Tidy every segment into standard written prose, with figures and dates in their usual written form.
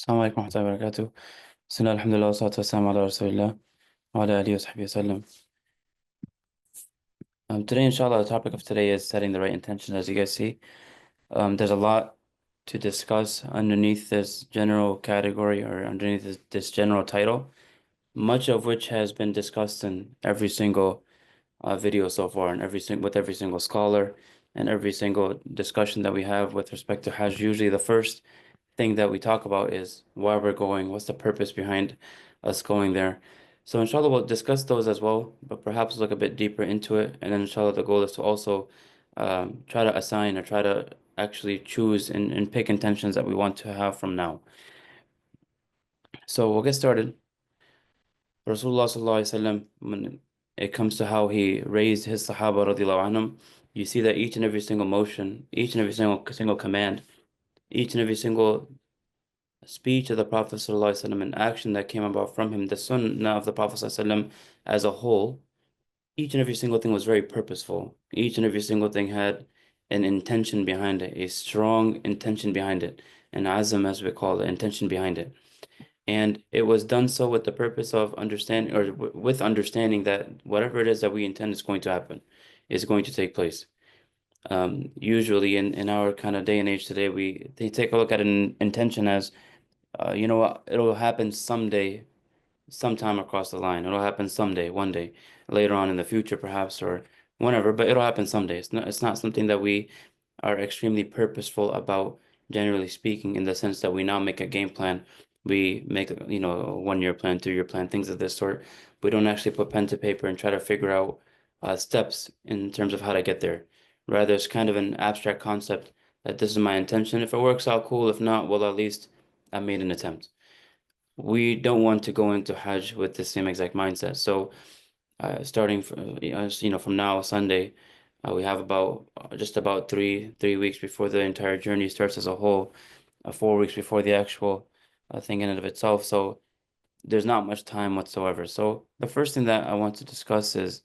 السلام عليكم ورحمة الله وبركاته. بسم الله الحمد لله والصلاة والسلام على رسول الله وعلى آله وصحبه وسلم. Today, inshallah, the topic of today is setting the right intention. As you guys see, there's a lot to discuss underneath this general category or underneath this general title, much of which has been discussed in every single video so far, and with every single scholar and every single discussion that we have with respect to Hajj. Usually, the first thing that we talk about is why we're going, what's the purpose behind us going there. So inshallah we'll discuss those as well, but perhaps look a bit deeper into it. And then inshallah the goal is to also try to assign or try to actually choose and pick intentions that we want to have from now. So we'll get started. Rasulullah sallallahu alaihi wasallam, when it comes to how he raised his Sahaba radiallahu anhum, you see that each and every single motion, each and every single command, each and every single speech of the Prophet ﷺ and action that came about from him, the sunnah of the Prophet ﷺ as a whole, each and every single thing was very purposeful. Each and every single thing had an intention behind it, a strong intention behind it, an azam as we call it, intention behind it. And it was done so with the purpose of understanding or with understanding that whatever it is that we intend is going to happen, is going to take place. Usually in our kind of day and age today, they take a look at an intention as you know what, it'll happen someday, sometime across the line. It'll happen someday, one day, later on in the future, perhaps, or whenever, but it'll happen someday. It's not something that we are extremely purposeful about, generally speaking, in the sense that we now make a game plan. We make, a 1 year plan, 2 year plan, things of this sort. We don't actually put pen to paper and try to figure out steps in terms of how to get there. Rather, it's kind of an abstract concept that this is my intention. If it works out, cool. If not, well, at least I made an attempt. We don't want to go into Hajj with the same exact mindset. So, starting from, from now, Sunday, we have about just about three weeks before the entire journey starts as a whole, 4 weeks before the actual thing in and of itself. So there's not much time whatsoever. So the first thing that I want to discuss is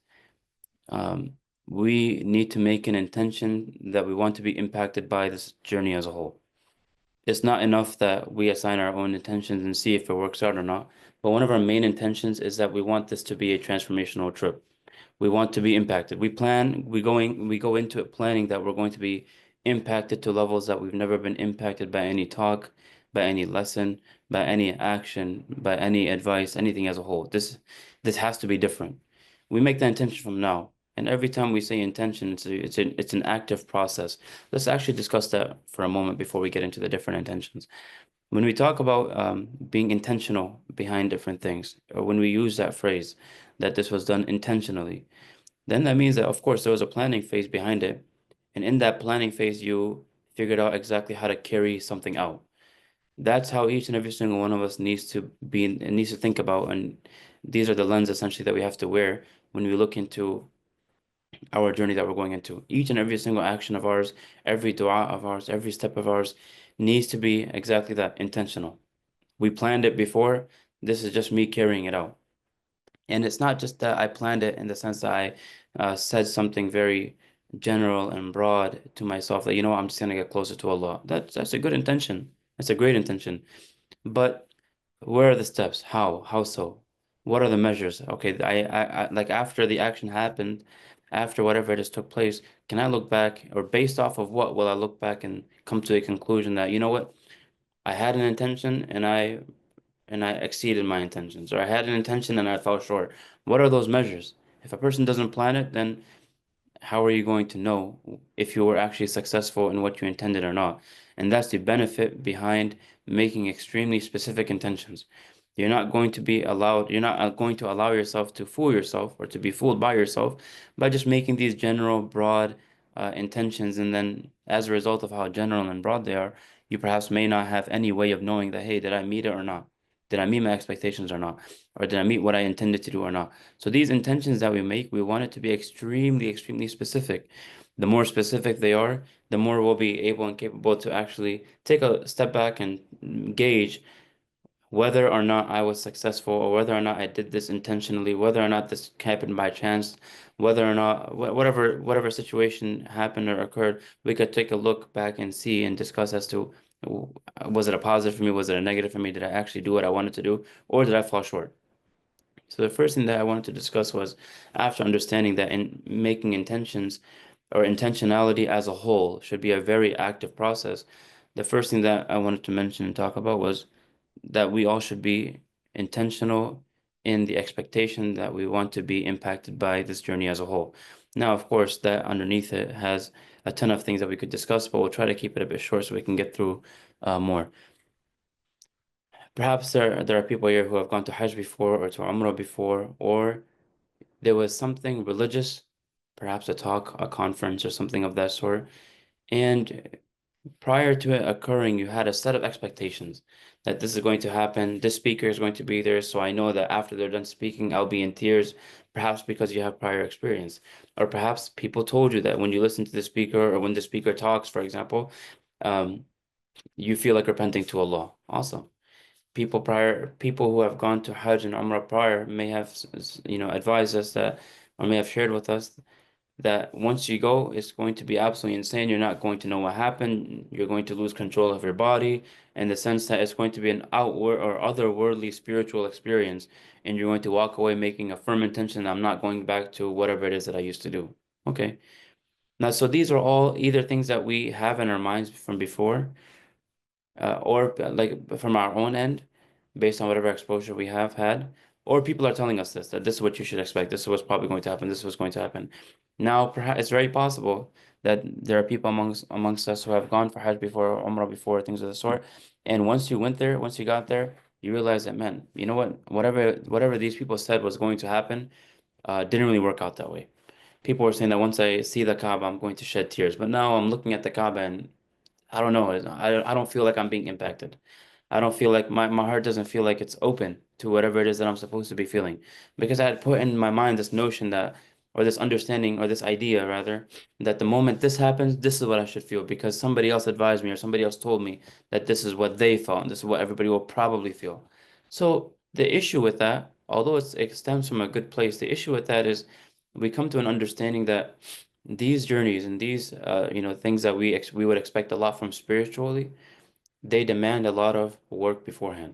um, we need to make an intention that we want to be impacted by this journey as a whole. It's not enough that we assign our own intentions and see if it works out or not. But one of our main intentions is that we want this to be a transformational trip. We want to be impacted. We go into it planning that we're going to be impacted to levels that we've never been impacted by any talk, by any lesson, by any action, by any advice, anything as a whole. This has to be different. We make the intention from now. And every time we say intention, it's an active process. Let's actually discuss that for a moment before we get into the different intentions. When we talk about being intentional behind different things, or when we use that phrase that this was done intentionally, then that means that, of course, there was a planning phase behind it. And in that planning phase, you figured out exactly how to carry something out. That's how each and every single one of us needs to be and needs to think about. And these are the lens essentially that we have to wear when we look into our journey that we're going into. Each and every single action of ours, every dua of ours, every step of ours needs to be exactly that, intentional. We planned it before. This is just me carrying it out. And it's not just that I planned it in the sense that I said something very general and broad to myself that, I'm just gonna get closer to Allah. That's a good intention. That's a great intention. But where are the steps? How? How so? What are the measures? Okay, I like after the action happened, after whatever it is took place, can I look back, or based off of what will I look back and come to a conclusion that, you know what, I had an intention and I exceeded my intentions, or I had an intention and I fell short. What are those measures? If a person doesn't plan it, then how are you going to know if you were actually successful in what you intended or not? And that's the benefit behind making extremely specific intentions. You're not going to allow yourself to fool yourself or to be fooled by yourself by just making these general, broad intentions. And then as a result of how general and broad they are, you perhaps may not have any way of knowing that, hey, did I meet it or not? Did I meet my expectations or not? Or did I meet what I intended to do or not? So these intentions that we make, we want it to be extremely, extremely specific. The more specific they are, the more we'll be able and capable to actually take a step back and gauge whether or not I was successful, or whether or not I did this intentionally, whether or not this happened by chance, whether or not whatever situation happened or occurred, we could take a look back and see and discuss as to Was it a positive for me? Was it a negative for me? Did I actually do what I wanted to do? Or did I fall short? So the first thing that I wanted to discuss was, after understanding that in making intentions or intentionality as a whole should be a very active process, the first thing that I wanted to mention and talk about was that we all should be intentional in the expectation that we want to be impacted by this journey as a whole. Now, of course, that underneath it has a ton of things that we could discuss, but we'll try to keep it a bit short so we can get through more. Perhaps there are people here who have gone to Hajj before or to Umrah before, or there was something religious, perhaps a talk, a conference, or something of that sort. And prior to it occurring, you had a set of expectations that this is going to happen. This speaker is going to be there. So I know that after they're done speaking, I'll be in tears, perhaps because you have prior experience. Or perhaps people told you that when you listen to the speaker or when the speaker talks, for example, um, you feel like repenting to Allah. Awesome. People who have gone to Hajj and Umrah prior may have, advised us that, or may have shared with us that once you go, it's going to be absolutely insane. You're not going to know what happened. You're going to lose control of your body in the sense that it's going to be an outward or otherworldly spiritual experience. And you're going to walk away making a firm intention, I'm not going back to whatever it is that I used to do. Okay. Now, so these are all either things that we have in our minds from before, or like from our own end, based on whatever exposure we have had, or people are telling us that this is what you should expect, this is what's probably going to happen, this is what's going to happen. Now, perhaps it's very possible that there are people amongst us who have gone for Hajj before, or Umrah before, things of the sort, and once you went there, once you got there, you realize that, man, you know what, whatever these people said was going to happen, didn't really work out that way. People were saying that once I see the Kaaba, I'm going to shed tears, but now I'm looking at the Kaaba and I don't know. I don't feel like I'm being impacted. I don't feel like my heart doesn't feel like it's open to whatever it is that I'm supposed to be feeling. Because I had put in my mind this notion that, or this understanding, or this idea rather, that the moment this happens, this is what I should feel because somebody else advised me or somebody else told me that this is what they felt and this is what everybody will probably feel. So the issue with that, although it stems from a good place, the issue with that is we come to an understanding that these journeys and these things that we would expect a lot from spiritually, they demand a lot of work beforehand.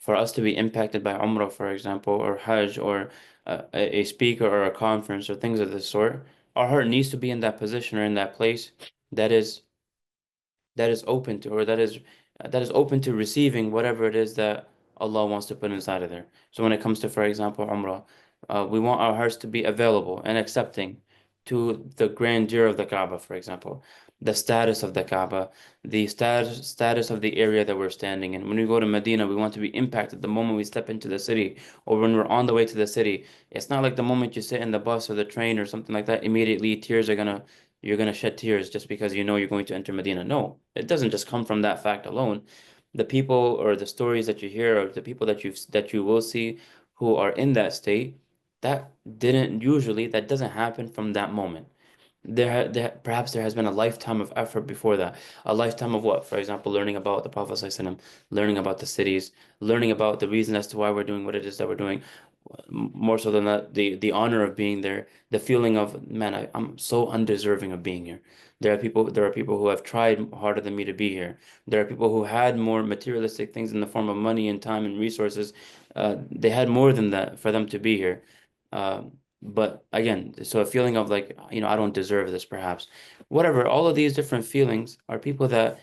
For us to be impacted by Umrah, for example, or Hajj, or a speaker or a conference or things of this sort, our heart needs to be in that position or in that place that is that is open to, or that is open to receiving whatever it is that Allah wants to put inside of there. So when it comes to, for example, Umrah, we want our hearts to be available and accepting to the grandeur of the Kaaba, for example, the status of the Kaaba, the status of the area that we're standing in. When we go to Medina, we want to be impacted the moment we step into the city, or when we're on the way to the city. It's not like the moment you sit in the bus or the train or something like that, immediately tears are gonna you're going to shed tears just because you know you're going to enter Medina. No, it doesn't just come from that fact alone. The people or the stories that you hear or the people that you will see who are in that state, that doesn't happen from that moment. Perhaps there has been a lifetime of effort before that. A lifetime of what? For example, learning about the Prophet ﷺ, learning about the cities, learning about the reason as to why we're doing what it is that we're doing. More so than that, the honor of being there, the feeling of, man, I'm so undeserving of being here. There are people who have tried harder than me to be here. There are people who had more materialistic things in the form of money and time and resources. They had more than that for them to be here. But again, so a feeling of like, I don't deserve this, perhaps. Whatever, all of these different feelings are people that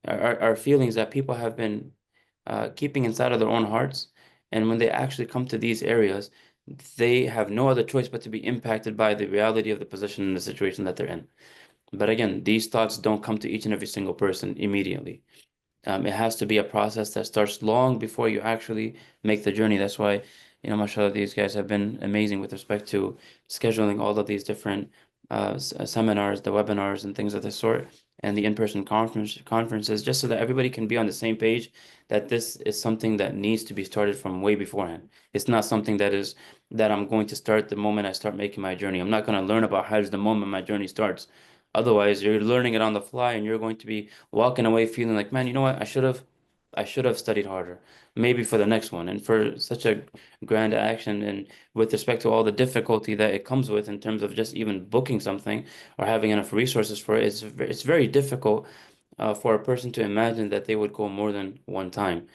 are feelings that people have been keeping inside of their own hearts. And when they actually come to these areas, they have no other choice but to be impacted by the reality of the position and the situation that they're in. But again, these thoughts don't come to each and every single person immediately. It has to be a process that starts long before you actually make the journey. That's why, mashallah, these guys have been amazing with respect to scheduling all of these different seminars, the webinars, and things of this sort, and the in-person conferences, just so that everybody can be on the same page that this is something that needs to be started from way beforehand. It's not something that I'm going to start the moment I start making my journey. I'm not going to learn about Hajj the moment my journey starts. Otherwise, you're learning it on the fly, and you're going to be walking away feeling like, man, you know what? I should have studied harder, maybe for the next one. And for such a grand action, and with respect to all the difficulty that it comes with in terms of just even booking something or having enough resources for it, it's very difficult for a person to imagine that they would go more than one time.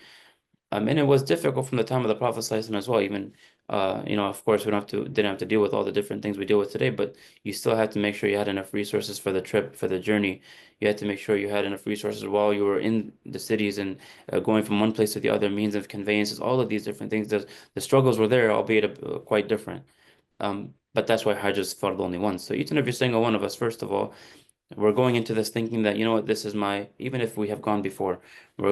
And it was difficult from the time of the Prophet ﷺ as well. Even, of course, we don't have to didn't have to deal with all the different things we deal with today, but you still had to make sure you had enough resources for the trip, for the journey. You had to make sure you had enough resources while you were in the cities and going from one place to the other, means of conveyances, all of these different things. The struggles were there, albeit quite different. But that's why Hajj is fard only once. So each and every single one of us, first of all, we're going into this thinking that, you know what, this is my, even if we have gone before,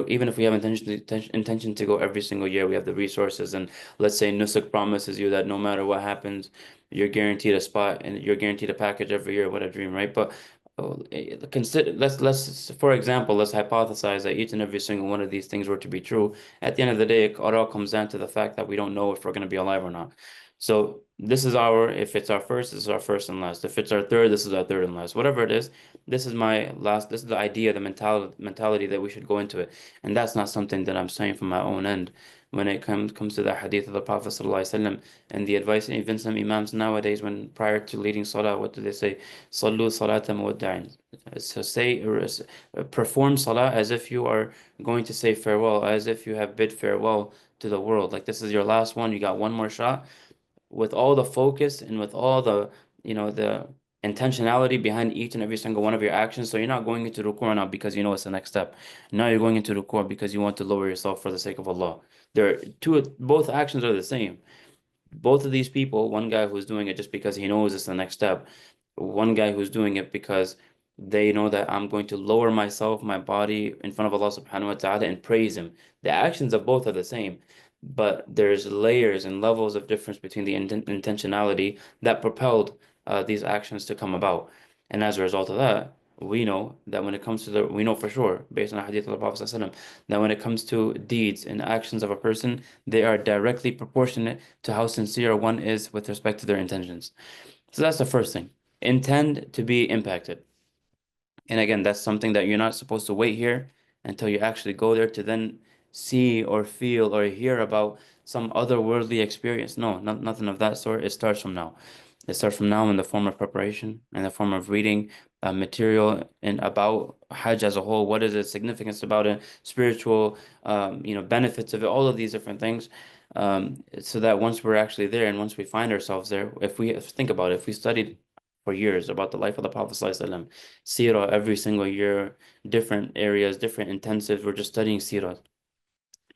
even if we have intention to go every single year, we have the resources. And let's say Nusuk promises you that no matter what happens, you're guaranteed a spot and you're guaranteed a package every year. What a dream, right? But consider, let's for example, let's hypothesize that each and every single one of these things were to be true. At the end of the day, it all comes down to the fact that we don't know if we're going to be alive or not. So this is if it's our first, this is our first and last. If it's our third, this is our third and last. Whatever it is, this is my last, this is the idea, the mentality that we should go into it. And that's not something that I'm saying from my own end. When it comes to the hadith of the Prophet ﷺ and the advice, even some imams nowadays, when prior to leading salah, what do they say? Sallu salata muwadda'in. So perform salah as if you are going to say farewell, as if you have bid farewell to the world. Like this is your last one, you got one more shot, with all the focus and with all the intentionality behind each and every single one of your actions. So you're not going into ruku' now because you know it's the next step. Now you're going into ruku' because you want to lower yourself for the sake of Allah. Both actions are the same. Both of these people, one guy who's doing it just because he knows it's the next step, one guy who's doing it because they know that I'm going to lower myself, my body in front of Allah subhanahu wa ta'ala and praise him. The actions of both are the same, but there's layers and levels of difference between the intentionality that propelled these actions to come about. And as a result of that, we know that when it comes to we know for sure, based on the hadith of the Prophet ﷺ, that when it comes to deeds and actions of a person, they are directly proportionate to how sincere one is with respect to their intentions. So that's the first thing. Intend to be impacted. And again, that's something that you're not supposed to wait here until you actually go there to then see or feel or hear about some otherworldly experience. No, nothing of that sort. It starts from now. It starts from now in the form of preparation, in the form of reading material and about Hajj as a whole. What is its significance about it? Spiritual, benefits of it. All of these different things. So that once we're actually there and once we find ourselves there, think about it, if we studied for years about the life of the Prophet ﷺ, seerah every single year, different areas, different intensives, we're just studying seerah.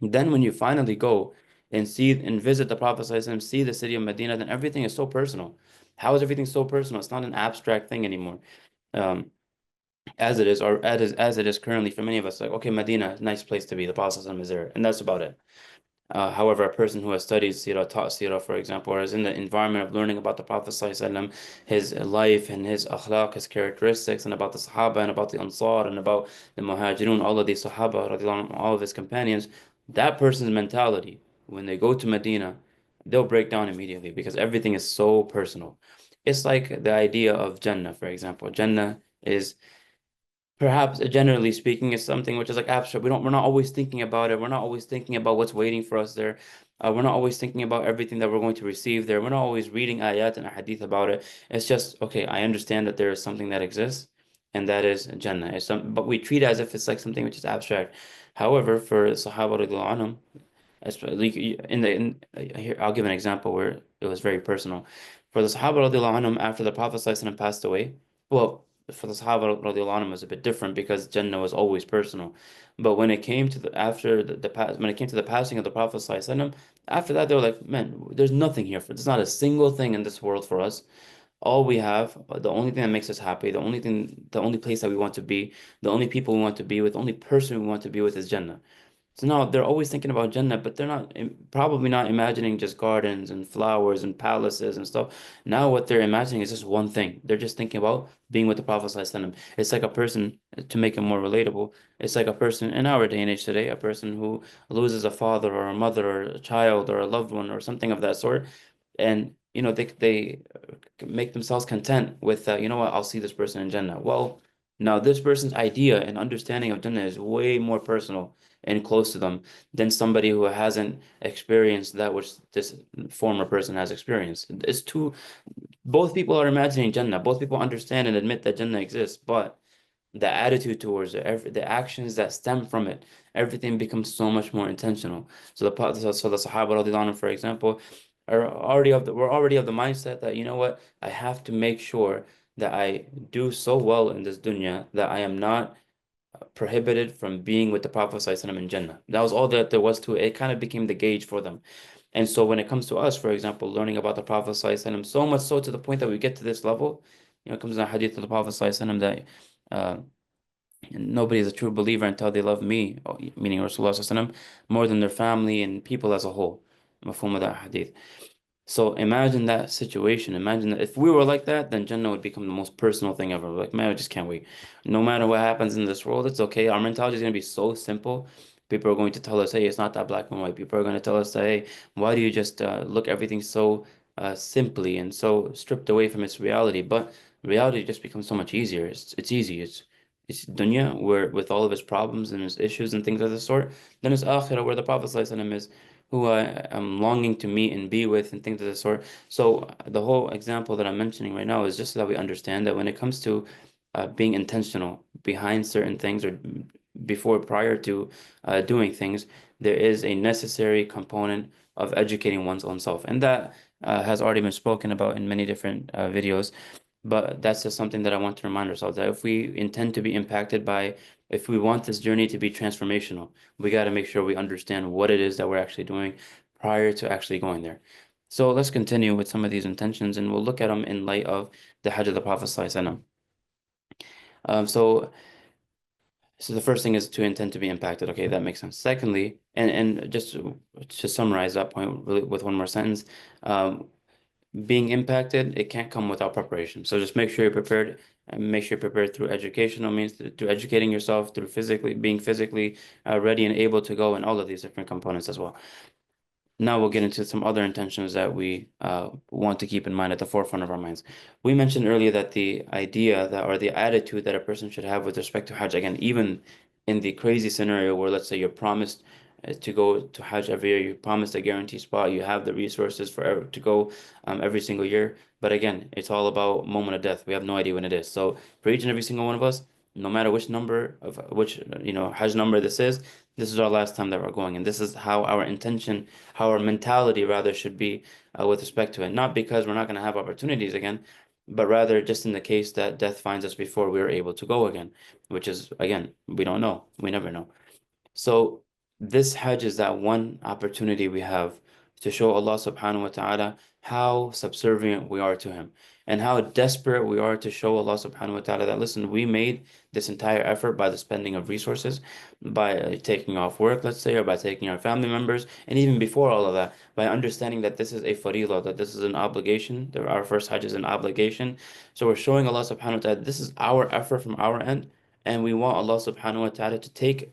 Then when you finally go and see and visit the Prophet ﷺ, see the city of Medina, then everything is so personal. How is everything so personal? It's not an abstract thing anymore. Um, as it is, or as it is currently for many of us, like, okay, Medina, nice place to be. The Prophet ﷺ is there, and that's about it. However, a person who has studied Sirah, taught Sirah, for example, or is in the environment of learning about the Prophet ﷺ, his life and his akhlaq, his characteristics, and about the Sahaba and about the Ansar and about the Muhajirun, all of these Sahaba, radiallahu anhum, all of his companions, that person's mentality, when they go to Medina, they'll break down immediately because everything is so personal. It's like the idea of Jannah, for example. Jannah is perhaps generally speaking is something which is like abstract. We're not always thinking about it. We're not always thinking about what's waiting for us there. We're not always thinking about everything that we're going to receive there. We're not always reading ayat and hadith about it. It's just, okay, I understand that there is something that exists and that is Jannah. But we treat it as if it's like something which is abstract. However, for Sahaba radiallahu anhum, especially here, I'll give an example where it was very personal. For the Sahaba radiallahu anhum, after the Prophet ﷺ passed away, well, for the Sahaba radiallahu anhum, it was a bit different because Jannah was always personal. But when it came to when it came to the passing of the Prophet ﷺ, after that they were like, man, there's nothing here for. There's not a single thing in this world for us. All we have, the only thing that makes us happy, the only place that we want to be, the only people we want to be with, the only person we want to be with is Jannah. So now they're always thinking about Jannah, but they're not probably not imagining just gardens and flowers and palaces and stuff. Now what they're imagining is just one thing. They're just thinking about being with the Prophet ﷺ. It's like a person, to make it more relatable, it's like a person in our day and age today, a person who loses a father or a mother or a child or a loved one or something of that sort. And they make themselves content with you know what, I'll see this person in Jannah. Well, now this person's idea and understanding of Jannah is way more personal and close to them than somebody who hasn't experienced that which this former person has experienced. Both people are imagining Jannah. Both people understand and admit that Jannah exists, but the attitude towards it, the actions that stem from it, everything becomes so much more intentional. So the Sahaba radiallahu anhum, for example, we're already of the mindset that, you know what, I have to make sure that I do so well in this dunya that I am not prohibited from being with the Prophet ﷺ in Jannah. That was all that there was to it. It kind of became the gauge for them. And so when it comes to us, for example, learning about the Prophet ﷺ, so much so to the point that we get to this level, it comes in a hadith of the Prophet ﷺ that uh, nobody is a true believer until they love me, meaning Rasulullah ﷺ, more than their family and people as a whole. Mafhum of that hadith. So imagine that situation. Imagine that if we were like that, then Jannah would become the most personal thing ever. Like, man, I just can't wait. No matter what happens in this world, it's okay. Our mentality is going to be so simple. People are going to tell us, hey, it's not that black and white. People are going to tell us, hey, why do you just look everything so simply and so stripped away from its reality? But reality just becomes so much easier. It's easy. It's dunya where with all of its problems and its issues and things of the sort. Then it's akhirah where the Prophet ﷺ is, who I am longing to meet and be with and things of the sort. So the whole example that I'm mentioning right now is just so that we understand that when it comes to being intentional behind certain things or prior to doing things, there is a necessary component of educating one's own self. And that has already been spoken about in many different videos. But that's just something that I want to remind ourselves that if we intend to be impacted by, if we want this journey to be transformational, we got to make sure we understand what it is that we're actually doing prior to actually going there. So let's continue with some of these intentions and we'll look at them in light of the Hajj of the Prophet ﷺ. Um, so, so the first thing is to intend to be impacted. Okay, that makes sense. Secondly, and just to summarize that point really with one more sentence, um, being impacted, it can't come without preparation. So just make sure you're prepared and make sure you're prepared through educational means, through educating yourself, through being physically ready and able to go, and all of these different components as well. Now we'll get into some other intentions that we want to keep in mind at the forefront of our minds. We mentioned earlier that the idea that or the attitude that a person should have with respect to Hajj, again, even in the crazy scenario where let's say you're promised to go to Hajj every year, you're promised a guaranteed spot, you have the resources to go every single year. But again, it's all about moment of death. We have no idea when it is. So for each and every single one of us, no matter which number of which Hajj number this is our last time that we're going, and this is how our intention, how our mentality rather should be with respect to it. Not because we're not going to have opportunities again, but rather just in the case that death finds us before we are able to go again, which is, again, we don't know. We never know. So this Hajj is that one opportunity we have to show Allah subhanahu wa ta'ala how subservient we are to Him and how desperate we are to show Allah subhanahu wa ta'ala that, listen, we made this entire effort by the spending of resources, by taking off work, let's say, or by taking our family members, and even before all of that, by understanding that this is a farilah, that this is an obligation, that our first Hajj is an obligation. So we're showing Allah subhanahu wa ta'ala this is our effort from our end, and we want Allah subhanahu wa ta'ala to take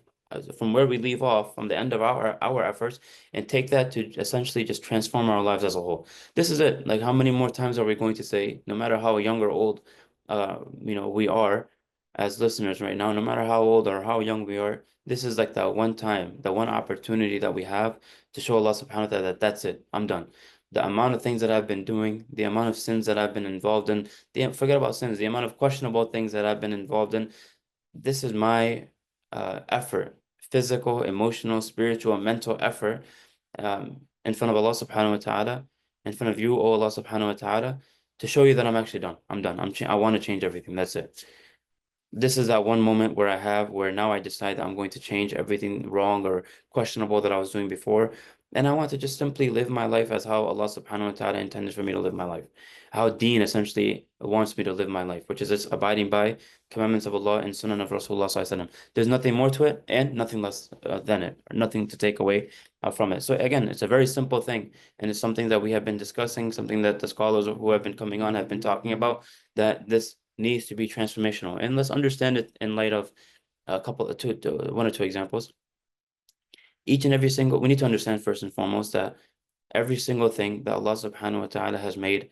from where we leave off from the end of our efforts and take that to essentially just transform our lives as a whole. This is it. Like, how many more times are we going to say, no matter how young or old we are as listeners right now, no matter how old or how young we are, this is like that one time, the one opportunity that we have to show Allah subhanahu wa ta'ala that that's it, I'm done. The amount of things that I've been doing, the amount of sins that I've been involved in, forget about sins, the amount of questionable things that I've been involved in, this is my effort, physical, emotional, spiritual, mental effort in front of Allah subhanahu wa ta'ala, in front of you, O Allah subhanahu wa ta'ala, to show you that I'm actually done. I'm done. I want to change everything. That's it. This is that one moment where now I decide that I'm going to change everything wrong or questionable that I was doing before. And I want to just simply live my life as how Allah subhanahu wa ta'ala intended for me to live my life. How Deen essentially wants me to live my life, which is just abiding by commandments of Allah and Sunnah of Rasulullah sallallahu alaihi wasallam. There's nothing more to it and nothing less than it, or nothing to take away from it. So again, it's a very simple thing, and it's something that we have been discussing, something that the scholars who have been coming on have been talking about, that this needs to be transformational. And let's understand it in light of one or two examples. We need to understand first and foremost that every single thing that Allah subhanahu wa ta'ala has made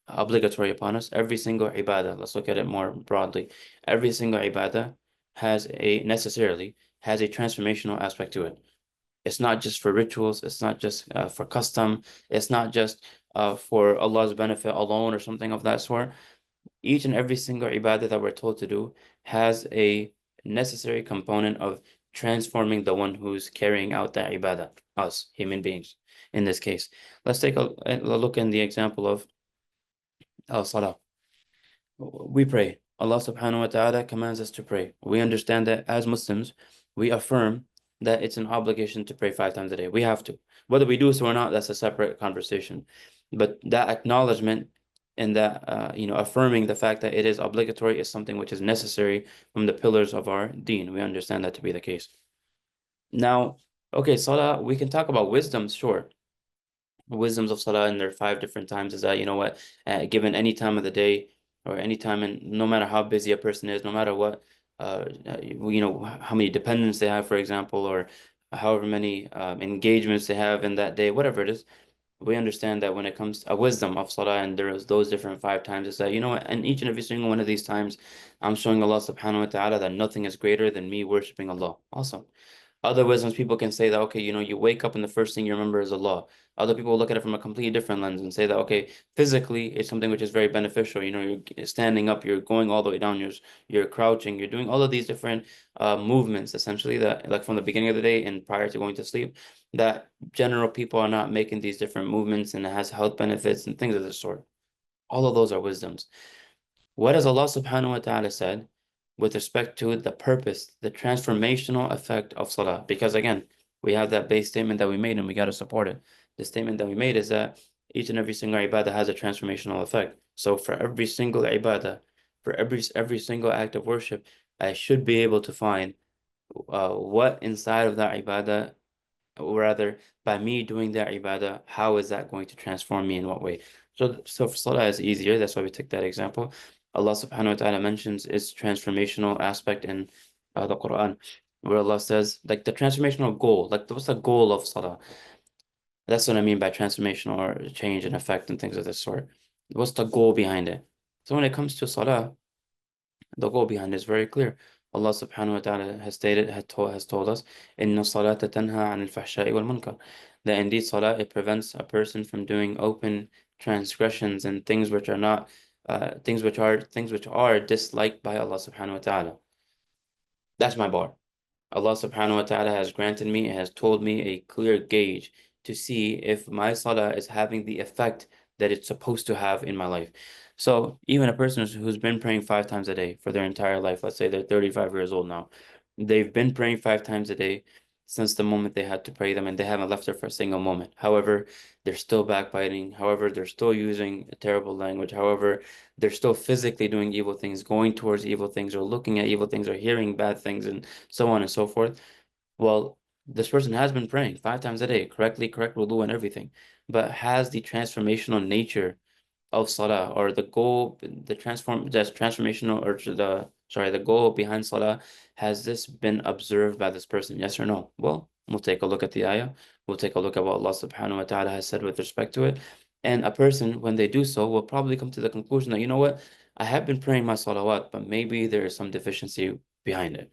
obligatory upon us, every single ibadah, let's look at it more broadly. Every single ibadah necessarily has a transformational aspect to it. It's not just for rituals, it's not just for custom, it's not just for Allah's benefit alone or something of that sort. Each and every single ibadah that we're told to do has a necessary component of transforming the one who's carrying out that ibadah, us, human beings, in this case. Let's take a look in the example of salah. We pray. Allah subhanahu wa ta'ala commands us to pray. We understand that as Muslims, we affirm that it's an obligation to pray 5 times a day. We have to. Whether we do so or not, that's a separate conversation. But that acknowledgement and that affirming the fact that it is obligatory is something which is necessary from the pillars of our deen. We understand that to be the case. Now, okay, salah, we can talk about wisdoms, sure. Wisdoms of salah in their 5 different times is that, you know what, given any time of the day or any time, and no matter how busy a person is, no matter what, how many dependents they have, for example, or however many engagements they have in that day, whatever it is, we understand that when it comes to a wisdom of salah and there's those different 5 times, is that, you know what, and each and every single one of these times, I'm showing Allah subhanahu wa ta'ala that nothing is greater than me worshiping Allah. Awesome. Other wisdoms, people can say that, okay, you wake up and the first thing you remember is Allah. Other people look at it from a completely different lens and say that, okay, physically, it's something which is very beneficial. You're standing up, you're going all the way down, you're crouching, you're doing all of these different movements, essentially, that like from the beginning of the day and prior to going to sleep, that general people are not making these different movements, and it has health benefits and things of this sort. All of those are wisdoms. What has Allah subhanahu wa ta'ala said with respect to the purpose, the transformational effect of salah? Because again, we have that base statement that we made and we got to support it. The statement that we made is that each and every single ibadah has a transformational effect. So for every single ibadah, for every single act of worship, I should be able to find what inside of that ibadah, or rather, by me doing that ibadah, how is that going to transform me in what way? So for salah is easier. That's why we took that example. Allah subhanahu wa ta'ala mentions its transformational aspect in the Quran, where Allah says, like the transformational goal, like what's the goal of salah? That's what I mean by transformational or change and effect and things of this sort. What's the goal behind it? So when it comes to salah, the goal behind it is very clear. Allah subhanahu wa ta'ala has told us, Inna salata tanha anil fahsha'i wal munkar. That indeed salah, it prevents a person from doing open transgressions and things which are not, things which are disliked by Allah subhanahu wa ta'ala. That's my bar. Allah subhanahu wa ta'ala has granted me and has told me a clear gauge to see if my salah is having the effect that it's supposed to have in my life. So even a person who's been praying 5 times a day for their entire life, let's say they're 35 years old now, they've been praying 5 times a day since the moment they had to pray them, and they haven't left it for a single moment. However, they're still backbiting. However, they're still using terrible language. However, they're still physically doing evil things, going towards evil things, or looking at evil things, or hearing bad things, and so on and so forth. Well, this person has been praying 5 times a day, correctly, correct wudu and everything, but has the transformational nature of salah, or the goal, that's transformational, or the goal behind salah, has this been observed by this person? Yes or no? Well, we'll take a look at the ayah. We'll take a look at what Allah subhanahu wa ta'ala has said with respect to it. And a person, when they do so, will probably come to the conclusion that, you know what, I have been praying my salawat, but maybe there is some deficiency behind it.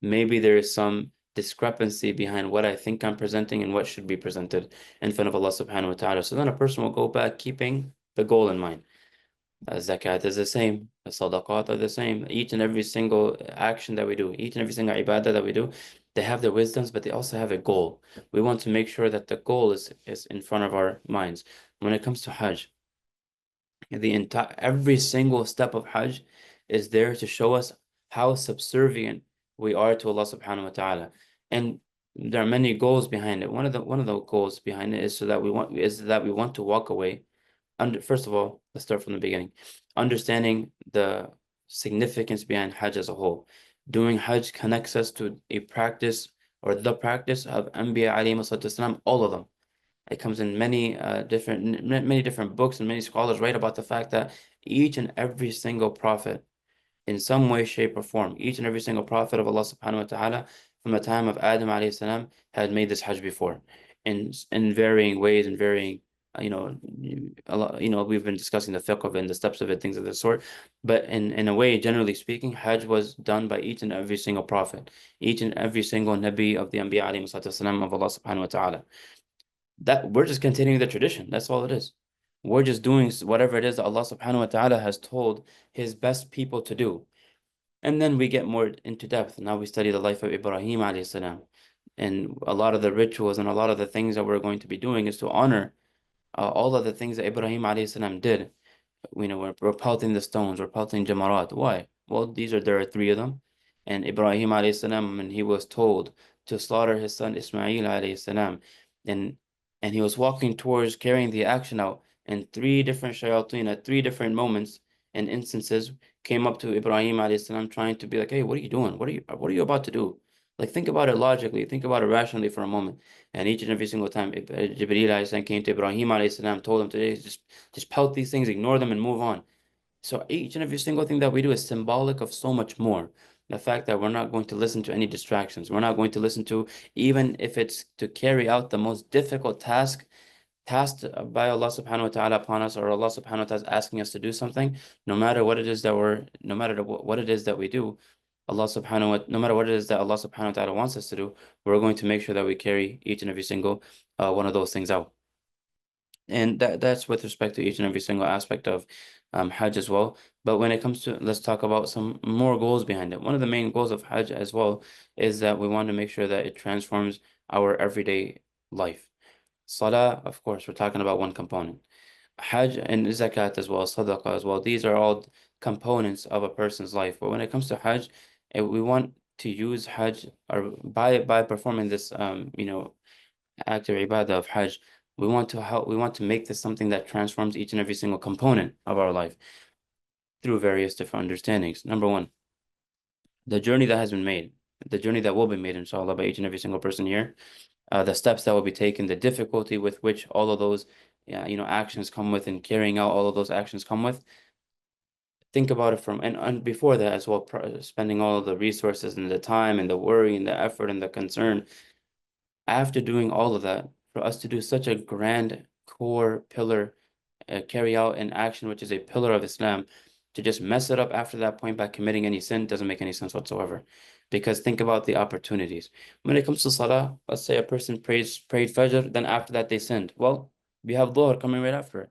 Maybe there is some discrepancy behind what I think I'm presenting and what should be presented in front of Allah subhanahu wa ta'ala. So then a person will go back keeping the goal in mind. Zakat is the same, the sadaqat are the same. Each and every single action that we do, each and every single ibadah that we do, they have their wisdoms, but they also have a goal. We want to make sure that the goal is in front of our minds. When it comes to Hajj, every single step of Hajj is there to show us how subservient we are to Allah subhanahu wa ta'ala. And there are many goals behind it. One of the goals behind it is that we want to walk away. First of all, let's start from the beginning. Understanding the significance behind Hajj as a whole. Doing Hajj connects us to a practice, or the practice of Anbiya alayhi salatu wasalam, all of them. It comes in many different books, and many scholars write about the fact that each and every single prophet, in some way, shape, or form, each and every single prophet of Allah subhanahu wa ta'ala, from the time of Adam alayhi salam, had made this Hajj before, in varying ways, and varying, a lot, we've been discussing the fiqh of it and the steps of it, things of this sort. But in a way, generally speaking, Hajj was done by each and every single prophet, each and every single Nabi of the Anbiya alayhi salatu wasalam of Allah subhanahu wa ta'ala. That we're just continuing the tradition. That's all it is. We're just doing whatever it is that Allah subhanahu wa ta'ala has told his best people to do. And then we get more into depth. Now we study the life of Ibrahim alayhi salam. And a lot of the rituals and a lot of the things that we're going to be doing is to honor all of the things that Ibrahim alayhi salam did. We're pelting the stones, we're pelting jamarat. Why? Well, there are three of them. And Ibrahim alayhi salam, when he was told to slaughter his son Ismail alayhi salam, and he was walking towards carrying the action out, and three different shayateen at three different moments and instances came up to Ibrahim alayhi salam trying to be like, hey, what are you doing? What are you about to do? Like, think about it logically, think about it rationally for a moment. And each and every single time Jibreel alayhi salam came to Ibrahim alayhi salam, told him today, just pelt these things, ignore them, and move on. So each and every single thing that we do is symbolic of so much more. The fact that we're not going to listen to any distractions. We're not going to listen to, even if it's to carry out the most difficult tasked by Allah subhanahu wa ta'ala upon us, or Allah subhanahu wa ta'ala is asking us to do something, no matter what it is that we do, no matter what it is that Allah subhanahu wa ta'ala wants us to do, we're going to make sure that we carry each and every single one of those things out. And that's with respect to each and every single aspect of Hajj as well. But when it comes to, let's talk about some more goals behind it. One of the main goals of Hajj as well is that we want to make sure that it transforms our everyday life. Salah, of course, we're talking about one component. Hajj and zakat as well, sadaqah as well. These are all components of a person's life. But when it comes to Hajj, we want to use Hajj, or by performing this act of ibadah of Hajj, we want to make this something that transforms each and every single component of our life through various different understandings. Number one, the journey that has been made, the journey that will be made, inshallah, by each and every single person here, the steps that will be taken, the difficulty with which all of those actions come with, and carrying out all of those actions come with. Think about it and before that as well, spending all of the resources and the time and the worry and the effort and the concern. After doing all of that, for us to do such a grand core pillar, carry out an action which is a pillar of Islam, to just mess it up after that point by committing any sin doesn't make any sense whatsoever. Because think about the opportunities. When it comes to Salah, let's say a person prayed Fajr, then after that they sinned. Well, we have Dhuhr coming right after it.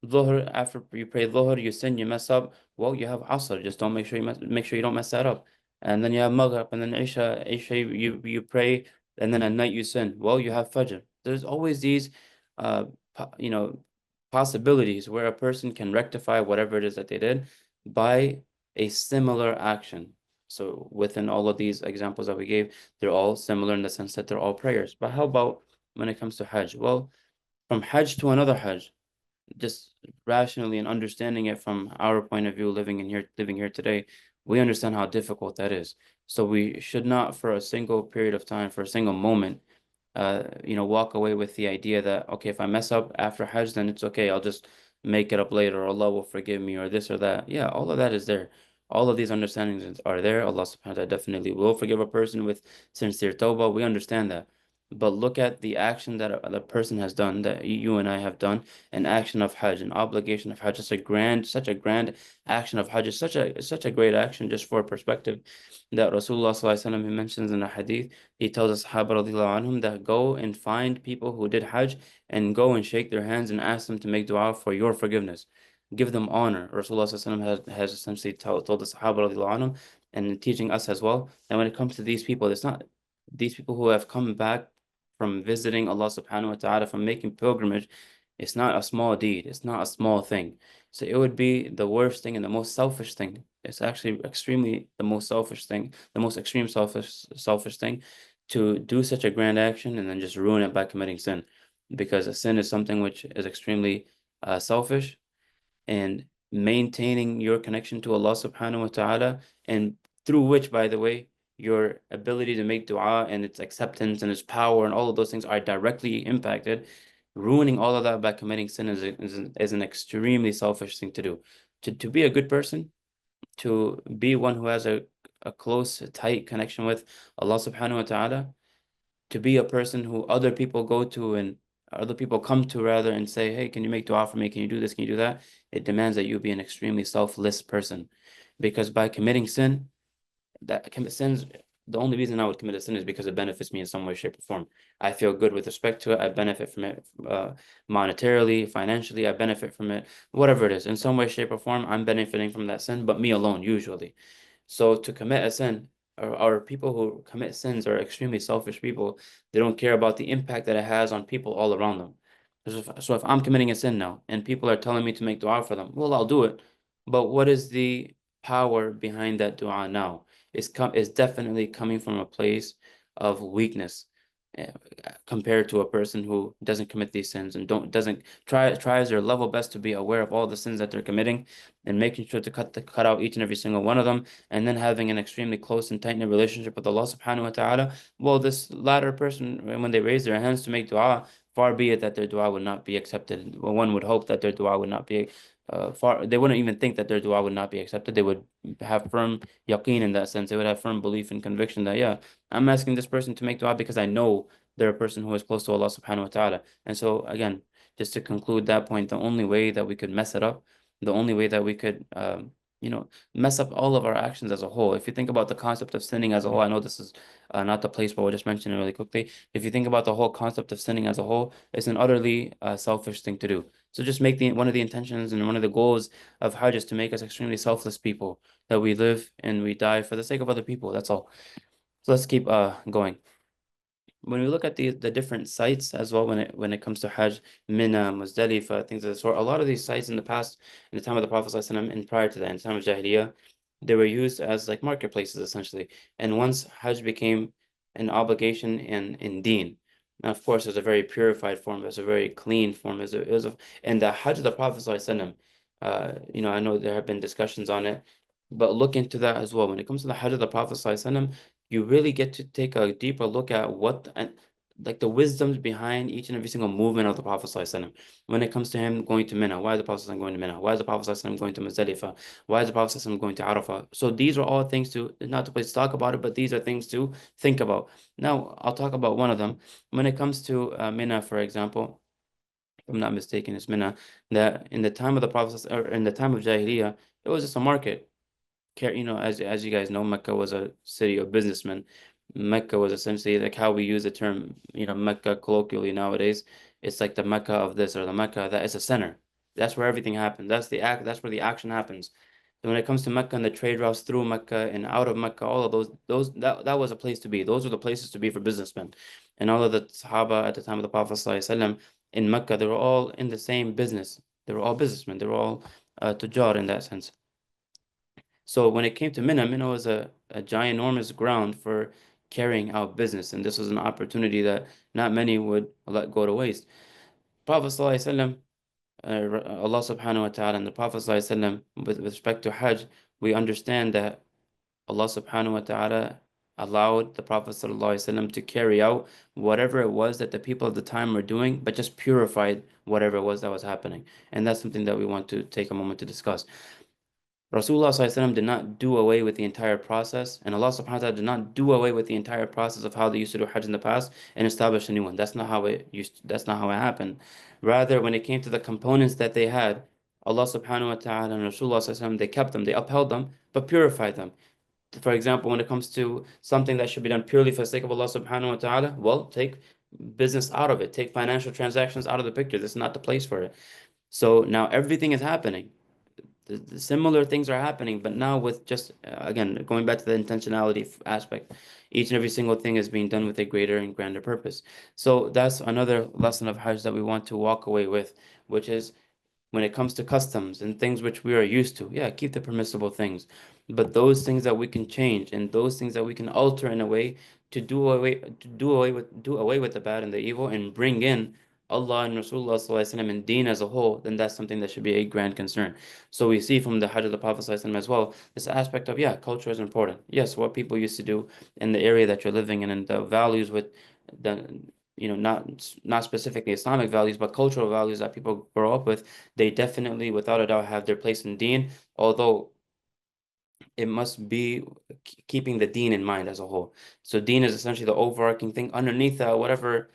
Dhuhr, after you pray Dhuhr, you sin, you mess up. Well, you have Asr. Just don't make sure you don't mess that up. And then you have Maghrib, and then Isha you pray, and then at night you sin. Well, you have Fajr. There's always these, uh, you know, possibilities where a person can rectify whatever it is that they did by a similar action. So within all of these examples that we gave, they're all similar in the sense that they're all prayers. But how about when it comes to Hajj? Well, from Hajj to another Hajj, just rationally and understanding it from our point of view, living here today, we understand how difficult that is. So we should not, for a single period of time, for a single moment, walk away with the idea that, okay, if I mess up after Hajj, then it's okay. I'll just make it up later, or Allah will forgive me, or this or that. Yeah, all of that is there. All of these understandings are there. Allah subhanahu wa ta'ala definitely will forgive a person with sincere tawbah. We understand that. But look at the action that the person has done, that you and I have done, an action of Hajj, an obligation of Hajj, such a grand action of Hajj, such a great action. Just for perspective, that Rasulullah sallallahu alaihi wasallam, he mentions in a hadith, he tells the Sahaba radiallahu anhum that go and find people who did Hajj and go and shake their hands and ask them to make dua for your forgiveness. Give them honor. Rasulullah sallallahu alaihi wasallam has essentially told the Sahaba radiallahu anhum, and teaching us as well, that when it comes to these people, it's not these people who have come back from visiting Allah subhanahu wa ta'ala, from making pilgrimage. It's not a small deed. It's not a small thing. So it would be the worst thing and the most selfish thing. It's actually extremely the most selfish thing, the most extreme selfish thing, to do such a grand action and then just ruin it by committing sin. Because a sin is something which is extremely selfish, and maintaining your connection to Allah subhanahu wa ta'ala, and through which, by the way, your ability to make dua and its acceptance and its power and all of those things are directly impacted. Ruining all of that by committing sin is an extremely selfish thing to do. To be a good person, to be one who has a close, tight connection with Allah subhanahu wa ta'ala, to be a person who other people go to and other people come to rather and say, hey, can you make dua for me? Can you do this? Can you do that? It demands that you be an extremely selfless person. Because by committing sin, the only reason I would commit a sin is because it benefits me in some way, shape, or form. I feel good with respect to it. I benefit from it monetarily, financially. I benefit from it, whatever it is. In some way, shape, or form, I'm benefiting from that sin, but me alone, usually. So to commit a sin, or people who commit sins are extremely selfish people. They don't care about the impact that it has on people all around them. So if I'm committing a sin now and people are telling me to make dua for them, well, I'll do it. But what is the power behind that dua now? It's definitely coming from a place of weakness, eh, compared to a person who doesn't commit these sins and don't doesn't tries their level best to be aware of all the sins that they're committing and making sure to cut out each and every single one of them, and then having an extremely close and tight-knit relationship with Allah subhanahu wa ta'ala. Well, this latter person, when they raise their hands to make dua, far be it that their dua would not be accepted. Well, one would hope that their dua would not be they wouldn't even think that their dua would not be accepted. They would have firm yaqeen in that sense. They would have firm belief and conviction that, yeah, I'm asking this person to make dua because I know they're a person who is close to Allah subhanahu wa ta'ala. And so again, just to conclude that point, the only way that we could mess it up, the only way that we could mess up all of our actions as a whole. If you think about the concept of sinning as a whole, I know this is not the place, but we'll just mention it really quickly. If you think about the whole concept of sinning as a whole, it's an utterly selfish thing to do. So just make one of the intentions and one of the goals of Hajj is to make us extremely selfless people, that we live and we die for the sake of other people. That's all. So let's keep going. When we look at the different sites as well, when it comes to Hajj, Mina, Muzdalifah, things of the sort, a lot of these sites in the past, in the time of the Prophet ﷺ, and prior to that, in the time of Jahiliyyah, they were used as like marketplaces essentially. And once Hajj became an obligation in Deen, now of course, it's a very purified form, it's a very clean form, and the Hajj of the Prophet ﷺ, I know there have been discussions on it, but look into that as well. When it comes to the Hajj of the Prophet ﷺ, you really get to take a deeper look at like the wisdoms behind each and every single movement of the Prophet ﷺ. When it comes to him going to Mina, why is the Prophet ﷺ going to Mina? Why is the Prophet ﷺ going to Muzdalifah? Why is the Prophet ﷺ going to Arafah? So these are all things not to place talk about it, but these are things to think about. Now, I'll talk about one of them. When it comes to Mina, for example, if I'm not mistaken, it's Mina, that in the time of the Prophet, or in the time of Jahiliyyah, it was just a market. As you guys know, Mecca was a city of businessmen. Mecca was essentially like how we use the term, Mecca colloquially nowadays. It's like the Mecca of this or the Mecca of that. It's a center. That's where everything happens. That's where the action happens. So when it comes to Mecca and the trade routes through Mecca and out of Mecca, all of that was a place to be. Those were the places to be for businessmen. And all of the Sahaba at the time of the Prophet ﷺ in Mecca, they were all in the same business. They were all businessmen. They were all tujjar in that sense. So when it came to Mina, Mina was a ginormous ground for carrying out business, and this was an opportunity that not many would let go to waste. Prophet ﷺ, Allah subhanahu wa ta'ala and the Prophet ﷺ, with respect to Hajj, we understand that Allah subhanahu wa ta'ala allowed the Prophet ﷺ to carry out whatever it was that the people of the time were doing, but just purified whatever it was that was happening. And that's something that we want to take a moment to discuss. Rasulullah SAW did not do away with the entire process, and Allah subhanahu wa ta'ala did not do away with the entire process of how they used to do Hajj in the past and establish a new one. That's not how it happened. Rather, when it came to the components that they had, Allah subhanahu wa ta'ala and Rasulullah SAW, they kept them, they upheld them, but purified them. For example, when it comes to something that should be done purely for the sake of Allah subhanahu wa ta'ala, well, take business out of it, take financial transactions out of the picture. This is not the place for it. So now everything is happening. The similar things are happening, but now with just again going back to the intentionality aspect, each and every single thing is being done with a greater and grander purpose. So that's another lesson of Hajj that we want to walk away with, which is when it comes to customs and things which we are used to, yeah, keep the permissible things. But those things that we can change and those things that we can alter in a way to do away with the bad and the evil and bring in Allah and Rasulullah sallallahu alaihi wasallam and Deen as a whole, then that's something that should be a grand concern. So we see from the Hajj of the Prophet sallallahu alaihi wasallam as well, this aspect of, yeah, culture is important. Yes, what people used to do in the area that you're living in and the values with the not specifically Islamic values, but cultural values that people grow up with, they definitely, without a doubt, have their place in Deen, although it must be keeping the Deen in mind as a whole. So Deen is essentially the overarching thing underneath whatever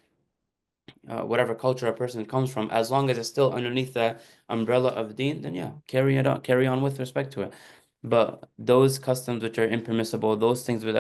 culture a person comes from. As long as it's still underneath the umbrella of Deen, then yeah, carry on with respect to it. But those customs which are impermissible, those things with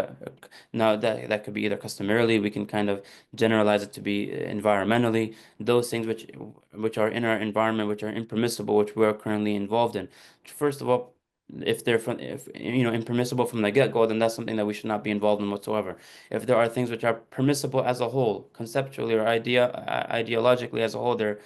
now that could be either customarily, we can kind of generalize it to be environmentally, those things which are in our environment, which are impermissible, which we are currently involved in. First of all, if they're from, if impermissible from the get-go, then that's something that we should not be involved in whatsoever. If there are things which are permissible as a whole, conceptually or ideologically as a whole, they're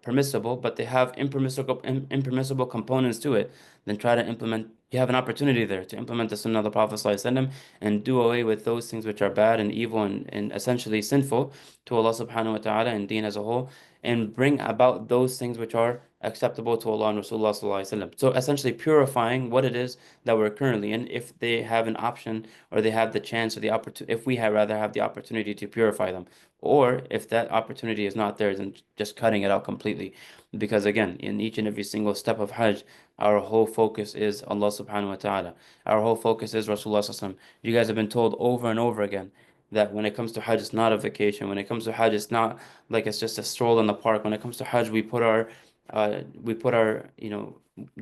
permissible, but they have impermissible components to it, then try to implement. You have an opportunity there to implement the Sunnah of the Prophet ﷺ and do away with those things which are bad and evil and essentially sinful to Allah subhanahu wa ta'ala and deen as a whole, and bring about those things which are acceptable to Allah and Rasulullah ﷺ. So essentially purifying what it is that we're currently in, if they have an option or they have the chance or the opportunity, if we have rather have the opportunity to purify them. Or if that opportunity is not there, then just cutting it out completely. Because again, in each and every single step of Hajj, our whole focus is Allah subhanahu wa ta'ala. Our whole focus is Rasulullah sallallahu alaihi wasallam. You guys have been told over and over again that when it comes to Hajj, it's not a vacation. When it comes to Hajj, it's not like it's just a stroll in the park. When it comes to Hajj, we put our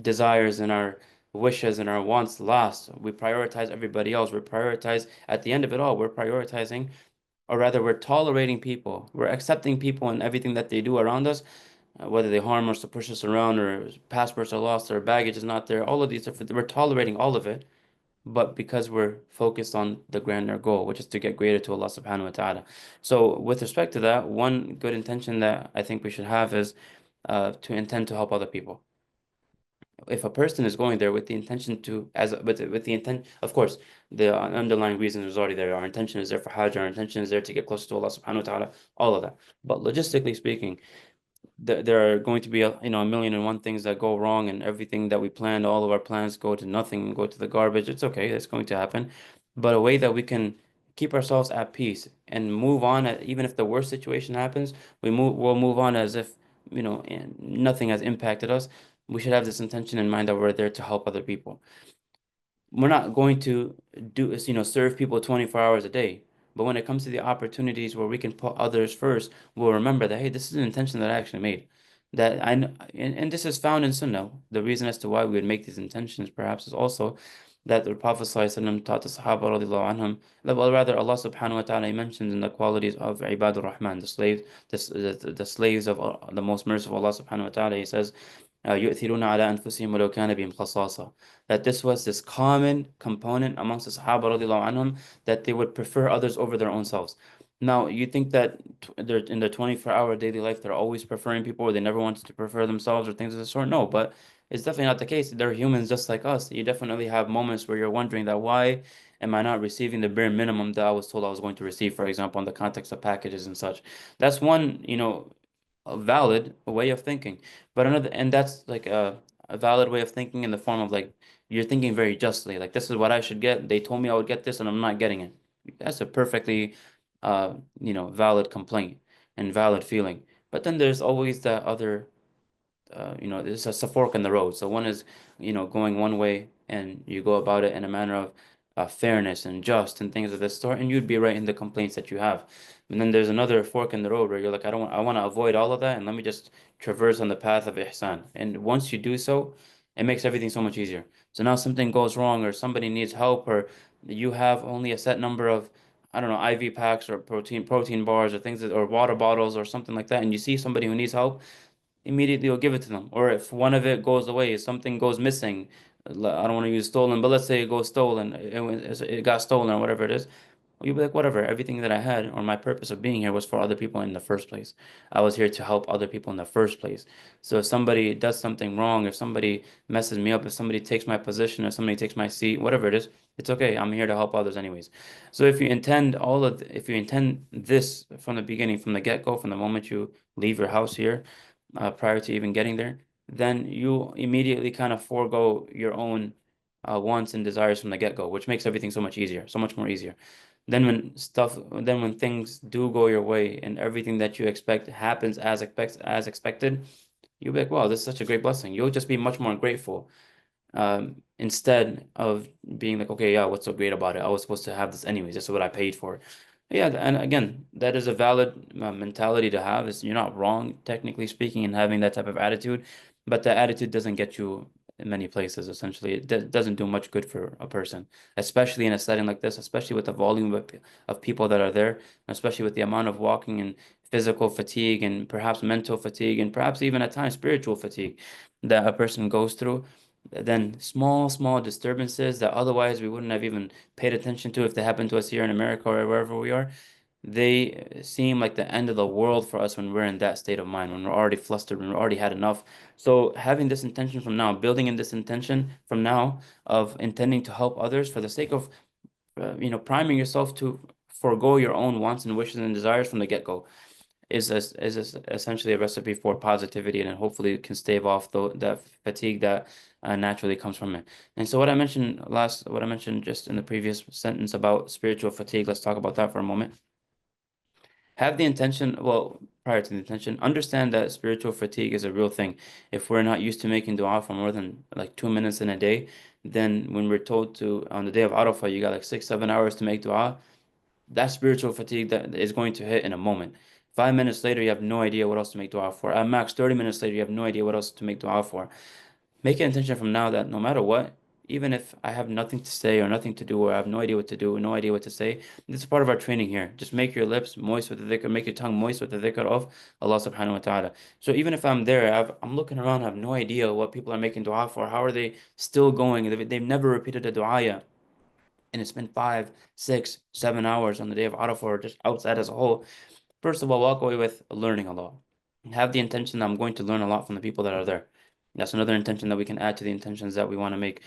desires and our wishes and our wants last. We prioritize everybody else. We prioritize at the end of it all, we're prioritizing, or rather we're tolerating people. We're accepting people and everything that they do around us, whether they harm us or push us around or passports are lost or baggage is not there. All of these different, we're tolerating all of it, but because we're focused on the grander goal, which is to get greater to Allah subhanahu wa ta'ala. So with respect to that, one good intention that I think we should have is to intend to help other people. If a person is going there with the intention to, as with the intent, of course, the underlying reason is already there. Our intention is there for Hajj. Our intention is there to get closer to Allah subhanahu wa ta'ala, all of that. But logistically speaking, there are going to be a million and one things that go wrong, and everything that we planned, all of our plans go to nothing and go to the garbage. It's okay, it's going to happen. But a way that we can keep ourselves at peace and move on, even if the worst situation happens, we'll move on as if, and nothing has impacted us. We should have this intention in mind that we're there to help other people. We're not going to do is, serve people 24 hours a day. But when it comes to the opportunities where we can put others first, we'll remember that, hey, this is an intention that I actually made. That I kn- and this is found in Sunnah. The reason as to why we would make these intentions perhaps is also that the Prophet ﷺ taught the Sahaba radiallahu anhum, well, rather Allah subhanahu wa ta'ala mentions in the qualities of Ibadur Rahman, the slaves of the most merciful Allah subhanahu wa ta'ala. He says, يؤثرون على أنفسهم ولو كان بهم خصاصة, that this was this common component amongst the Sahaba radiallahu anhum, that they would prefer others over their own selves. Now, you think that they're in their 24-hour daily life, they're always preferring people, or they never wanted to prefer themselves or things of the sort? No, but it's definitely not the case. They're humans just like us. You definitely have moments where you're wondering that why am I not receiving the bare minimum that I was told I was going to receive, for example, in the context of packages and such. That's one, a valid way of thinking. But another, and that's like a valid way of thinking in the form of like you're thinking very justly. Like this is what I should get. They told me I would get this, and I'm not getting it. That's a perfectly, valid complaint and valid feeling. But then there's always that other, there's a fork in the road. So one is, going one way and you go about it in a manner of fairness and just and things of this sort, and you'd be right in the complaints that you have. And then there's another fork in the road where you're like, I want to avoid all of that and let me just traverse on the path of ihsan. And once you do so, it makes everything so much easier. So now something goes wrong or somebody needs help or you have only a set number of, I don't know, IV packs or protein bars or or water bottles or something like that, and you see somebody who needs help, immediately you'll give it to them. Or if one of it goes away, something goes missing, I don't want to use stolen, but let's say it goes stolen, it got stolen or whatever it is, you'll be like, whatever, everything that I had or my purpose of being here was for other people in the first place. I was here to help other people in the first place. So if somebody does something wrong, if somebody messes me up, if somebody takes my position, if somebody takes my seat, whatever it is, it's okay. I'm here to help others anyways. So if you intend this from the beginning, from the get-go, from the moment you leave your house here, prior to even getting there, then you immediately kind of forego your own wants and desires from the get-go, which makes everything so much easier, so much more easier. Then when things do go your way and everything that you expect happens as expected, you'll be like, wow, this is such a great blessing. You'll just be much more grateful, instead of being like, okay, yeah, what's so great about it? I was supposed to have this anyways. This is what I paid for. Yeah, and again, that is a valid mentality to have. Is you're not wrong, technically speaking, in having that type of attitude, but the attitude doesn't get you in many places. Essentially, it doesn't do much good for a person, especially in a setting like this, especially with the volume of people that are there, especially with the amount of walking and physical fatigue and perhaps mental fatigue and perhaps even at times spiritual fatigue that a person goes through. Then small disturbances that otherwise we wouldn't have even paid attention to if they happened to us here in America or wherever we are, they seem like the end of the world for us when we're in that state of mind, when we're already flustered, when we already had enough. So having this intention from now, building in this intention from now of intending to help others for the sake of, priming yourself to forego your own wants and wishes and desires from the get-go essentially a recipe for positivity, and hopefully can stave off the fatigue that naturally comes from it. And so what I mentioned just in the previous sentence about spiritual fatigue, let's talk about that for a moment. Have the intention, well, prior to the intention, understand that spiritual fatigue is a real thing. If we're not used to making dua for more than like 2 minutes in a day, then when we're told to, on the day of Arafah, you got like 6, 7 hours to make dua, that spiritual fatigue that is going to hit in a moment. 5 minutes later, you have no idea what else to make dua for. At max, 30 minutes later, you have no idea what else to make dua for. Make an intention from now that no matter what, even if I have nothing to say or nothing to do, or I have no idea what to do, no idea what to say, this is part of our training here. Just make your lips moist with the dhikr, make your tongue moist with the dhikr of Allah subhanahu wa ta'ala. So even if I'm there, I'm looking around, I have no idea what people are making dua for. How are they still going? They've never repeated a dua yet. And it's been 5, 6, 7 hours on the day of Arafah or just outside as a whole. First of all, walk away with learning a lot. Have the intention that I'm going to learn a lot from the people that are there. That's another intention that we can add to the intentions that we want to make.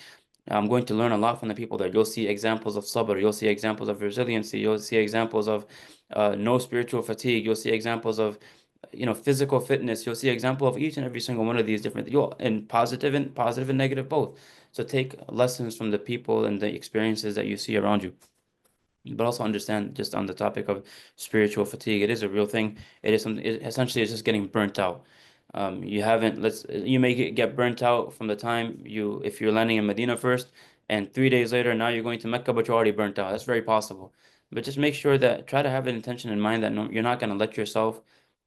I'm going to learn a lot from the people there. You'll see examples of sabr. You'll see examples of resiliency. You'll see examples of no spiritual fatigue. You'll see examples of physical fitness. You'll see example of each and every single one of these different, you'll and positive and negative both. So take lessons from the people and the experiences that you see around you. But also understand, just on the topic of spiritual fatigue, it is a real thing. It is something, it essentially is just getting burnt out. You haven't, you may get burnt out from the time if you're landing in Medina first, and 3 days later, now you're going to Mecca, but you're already burnt out. That's very possible. But just make sure that, try to have an intention in mind that no, you're not going to let yourself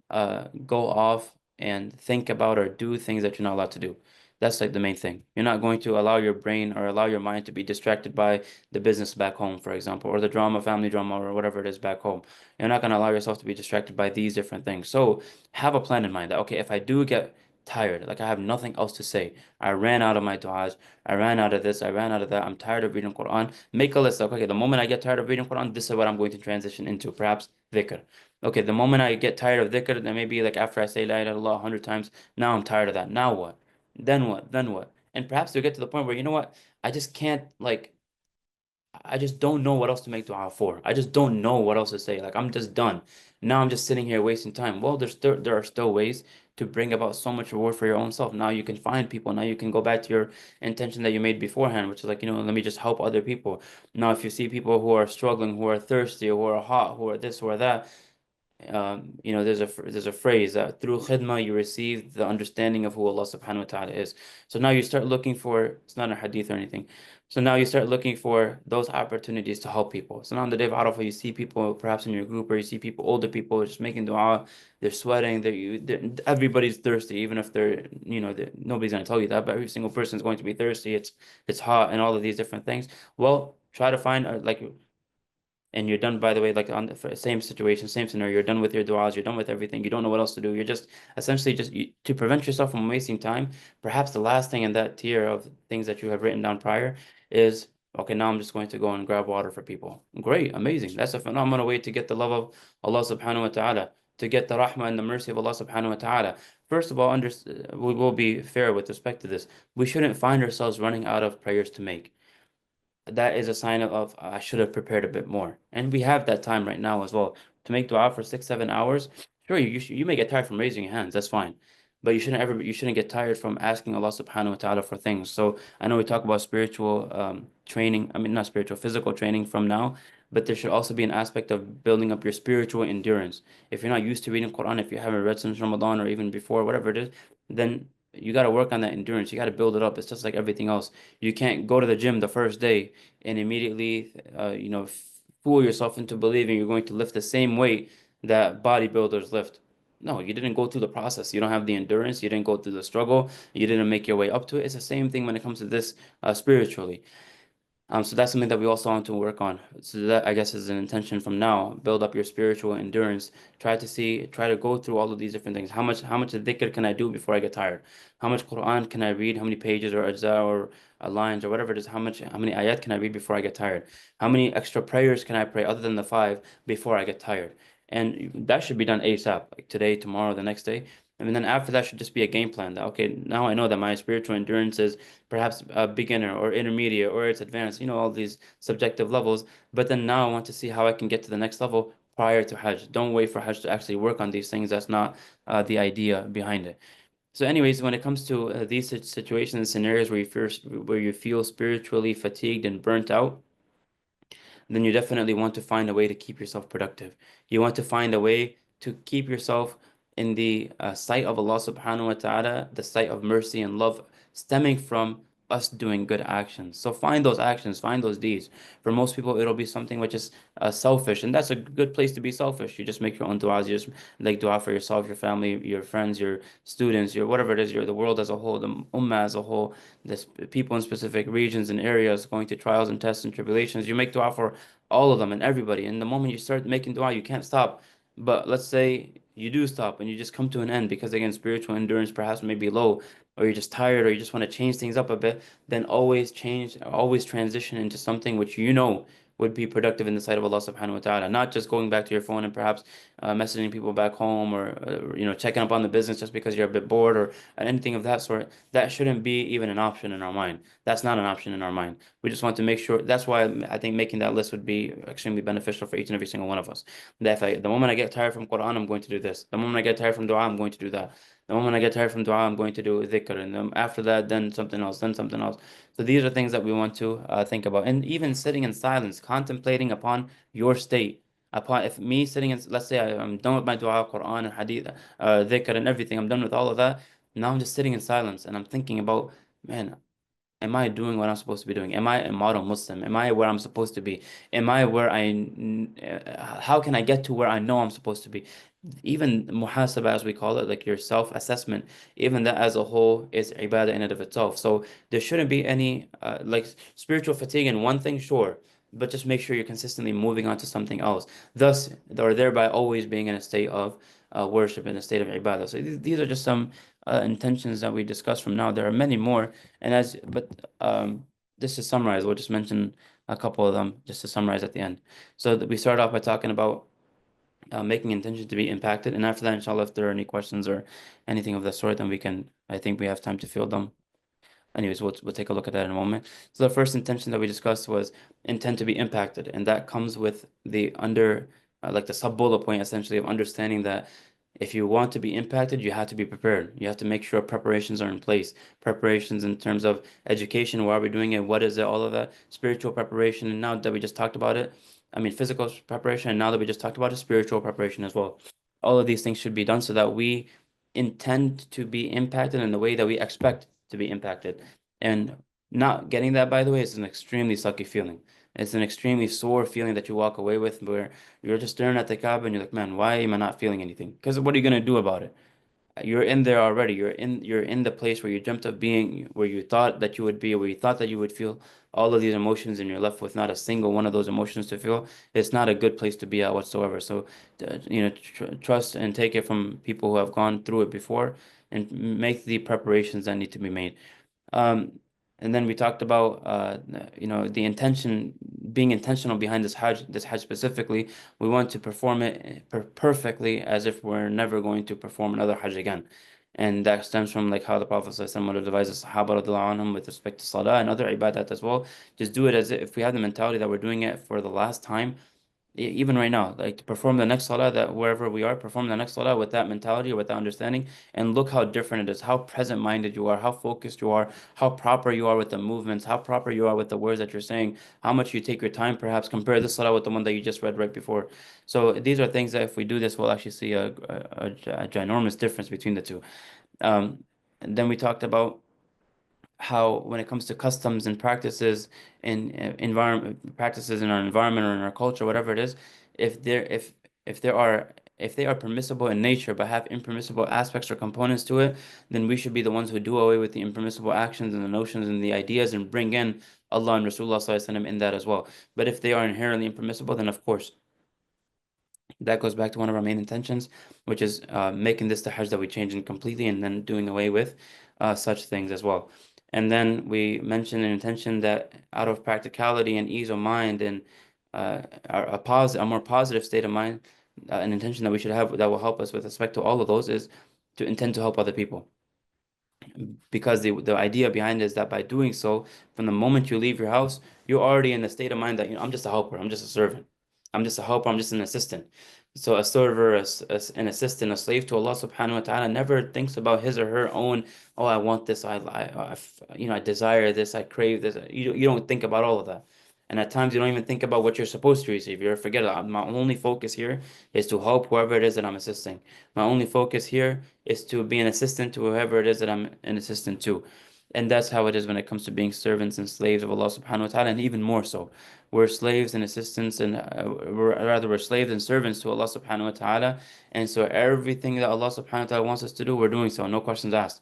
go off and think about or do things that you're not allowed to do. That's like the main thing. You're not going to allow your brain or allow your mind to be distracted by the business back home, for example, or the drama, family drama, or whatever it is back home. You're not going to allow yourself to be distracted by these different things. So have a plan in mind that, okay, if I do get tired, like I have nothing else to say, I ran out of my du'as, I ran out of this, I ran out of that, I'm tired of reading Quran. Make a list. Like, okay, the moment I get tired of reading Quran, this is what I'm going to transition into, perhaps dhikr. Okay, the moment I get tired of dhikr, then maybe like after I say la ilaha illallah 100 times, now I'm tired of that. Now what? Then what? Then what? And perhaps you'll get to the point where, you know what? I just can't, like, I just don't know what else to make dua for. I just don't know what else to say. Like, I'm just done. Now I'm just sitting here wasting time. Well, there are still ways to bring about so much reward for your own self. Now you can find people. Now you can go back to your intention that you made beforehand, which is like, let me just help other people. Now, if you see people who are struggling, who are thirsty, who are hot, who are this, who are that, there's a phrase that through khidmah you receive the understanding of who Allah subhanahu wa ta'ala is. So now you start looking for, it's not a hadith or anything. So now you start looking for those opportunities to help people. So now on the day of Arafah, you see people perhaps in your group, or you see people, older people, just making dua, they're sweating, everybody's thirsty, even if nobody's going to tell you that, but every single person is going to be thirsty. It's hot and all of these different things. Well, try to find like, and you're done, by the way, like on the same situation, same scenario, you're done with your du'as, you're done with everything, you don't know what else to do. You're just essentially to prevent yourself from wasting time. Perhaps the last thing in that tier of things that you have written down prior is, okay, now I'm just going to go and grab water for people. Great, amazing. That's a phenomenal way to get the love of Allah subhanahu wa ta'ala, to get the rahmah and the mercy of Allah subhanahu wa ta'ala. First of all, we will be fair with respect to this. We shouldn't find ourselves running out of prayers to make. That is a sign of I should have prepared a bit more. And we have that time right now as well to make dua for 6, 7 hours. Sure, you may get tired from raising your hands. That's fine. But you shouldn't get tired from asking Allah subhanahu wa ta'ala for things. So I know we talk about spiritual training. I mean, not spiritual, physical training from now, but there should also be an aspect of building up your spiritual endurance. If you're not used to reading Quran, if you haven't read since Ramadan or even before, whatever it is, then you got to work on that endurance. You got to build it up. It's just like everything else. You can't go to the gym the first day and immediately, fool yourself into believing you're going to lift the same weight that bodybuilders lift. No, you didn't go through the process. You don't have the endurance. You didn't go through the struggle. You didn't make your way up to it. It's the same thing when it comes to this spiritually. So that's something that we also want to work on. So that I guess is an intention from now. Build up your spiritual endurance. Try to go through all of these different things. How much dhikr can I do before I get tired? How much Quran can I read? How many pages or ajza or lines or whatever it is? How many ayat can I read before I get tired? How many extra prayers can I pray other than the five before I get tired? And that should be done ASAP, like today, tomorrow, the next day. And then after that should just be a game plan that, okay, now I know that my spiritual endurance is perhaps a beginner or intermediate or it's advanced, all these subjective levels. But then now I want to see how I can get to the next level prior to Hajj. Don't wait for Hajj to actually work on these things. That's not the idea behind it. So, anyways, when it comes to these situations and scenarios where you feel spiritually fatigued and burnt out, then you definitely want to find a way to keep yourself productive. You want to find a way to keep yourself in the sight of Allah subhanahu wa ta'ala, the sight of mercy and love stemming from us doing good actions. So find those actions, find those deeds. For most people, it'll be something which is selfish, and that's a good place to be selfish. You just make your own du'as, you just like dua for yourself, your family, your friends, your students, your whatever it is, the world as a whole, the ummah as a whole, the people in specific regions and areas going to trials and tests and tribulations. You make dua for all of them and everybody. And the moment you start making dua, you can't stop. But let's say you do stop and you just come to an end because again, spiritual endurance perhaps may be low, or you're just tired, or you just want to change things up a bit, then always transition into something which would be productive in the sight of Allah subhanahu wa ta'ala. Not just going back to your phone and perhaps messaging people back home, or checking up on the business just because you're a bit bored, or anything of that sort. That shouldn't be even an option in our mind. That's not an option in our mind. We just want to make sure. That's why I think making that list would be extremely beneficial for each and every single one of us. That the moment I get tired from Quran, I'm going to do this. The moment I get tired from dua, I'm going to do that. The moment I get tired from dua, I'm going to do dhikr. And then after that, then something else, then something else. So these are things that we want to think about. And even sitting in silence, contemplating upon your state. Upon if me sitting in, let's say I'm done with my dua, Quran and hadith, dhikr and everything, I'm done with all of that. Now I'm just sitting in silence and I'm thinking about, man, am I doing what I'm supposed to be doing? Am I a model Muslim? Am I where I'm supposed to be? Am I how can I get to where I know I'm supposed to be? Even muhasabah, as we call it, like your self-assessment, even that as a whole is ibadah in and of itself. So there shouldn't be any like spiritual fatigue in one thing, sure, but just make sure you're consistently moving on to something else. Thus, or thereby always being in a state of worship, in a state of ibadah. So these are just some intentions that we discussed from now. There are many more, and just to summarize, we'll just mention a couple of them just to summarize at the end. So we start off by talking about making intention to be impacted. And after that, inshallah, if there are any questions or anything of that sort, then I think we have time to field them. Anyways, we'll take a look at that in a moment. So the first intention that we discussed was intend to be impacted, and that comes with the like the sub bullet point essentially of understanding that if you want to be impacted, you have to be prepared. You have to make sure preparations are in place. Preparations in terms of education, why are we doing it? What is it? All of that. Spiritual preparation, and now that we just talked about it, I mean physical preparation, and now that we just talked about it, spiritual preparation as well. All of these things should be done so that we intend to be impacted in the way that we expect to be impacted. And not getting that, by the way, is an extremely sucky feeling. It's an extremely sore feeling that you walk away with where you're just staring at the Kaaba and you're like, man, why am I not feeling anything? Because what are you gonna do about it? You're in there already. You're in the place where you dreamt of being, where you thought that you would be, where you thought that you would feel all of these emotions, and you're left with not a single one of those emotions to feel. It's not a good place to be at whatsoever. So, trust and take it from people who have gone through it before, and make the preparations that need to be made. Um, and then we talked about the intention, being intentional behind this Hajj specifically. We want to perform it perfectly as if we're never going to perform another Hajj again. And that stems from like how the Prophet ﷺ would advise the Sahaba radiallahu anhum with respect to Salah and other ibadat as well. Just do it as if we have the mentality that we're doing it for the last time, even right now, like to perform the next salah, that wherever we are, perform the next salah with that mentality or with that understanding, and look how different it is, how present-minded you are, how focused you are, how proper you are with the movements, how proper you are with the words that you're saying, how much you take your time, perhaps compare this salah with the one that you just read right before. So these are things that if we do this, we'll actually see a ginormous difference between the two. And then we talked about how when it comes to customs and practices in environment practices in our environment or in our culture, whatever it is, if there are if they are permissible in nature but have impermissible aspects or components to it, then we should be the ones who do away with the impermissible actions and the notions and the ideas and bring in Allah and Rasulullah sallallahu alaihi wasallam in that as well. But if they are inherently impermissible, then of course that goes back to one of our main intentions, which is making this the Hajj that we change in completely and then doing away with such things as well. And then we mentioned an intention that out of practicality and ease of mind and a more positive state of mind, an intention that we should have that will help us with respect to all of those is to intend to help other people, because the idea behind it is that by doing so, from the moment you leave your house, you're already in the state of mind that, I'm just a helper, I'm just a servant, I'm just a helper, I'm just an assistant. So a server, an assistant, a slave to Allah subhanahu wa ta'ala never thinks about his or her own, oh, I want this, I desire this, I crave this. You don't think about all of that. And at times you don't even think about what you're supposed to receive. You forget it. My only focus here is to help whoever it is that I'm assisting. My only focus here is to be an assistant to whoever it is that I'm an assistant to. And that's how it is when it comes to being servants and slaves of Allah subhanahu wa ta'ala, and even more so. We're slaves and assistants, and we're slaves and servants to Allah subhanahu wa ta'ala. And so everything that Allah subhanahu wa ta'ala wants us to do, we're doing so, no questions asked.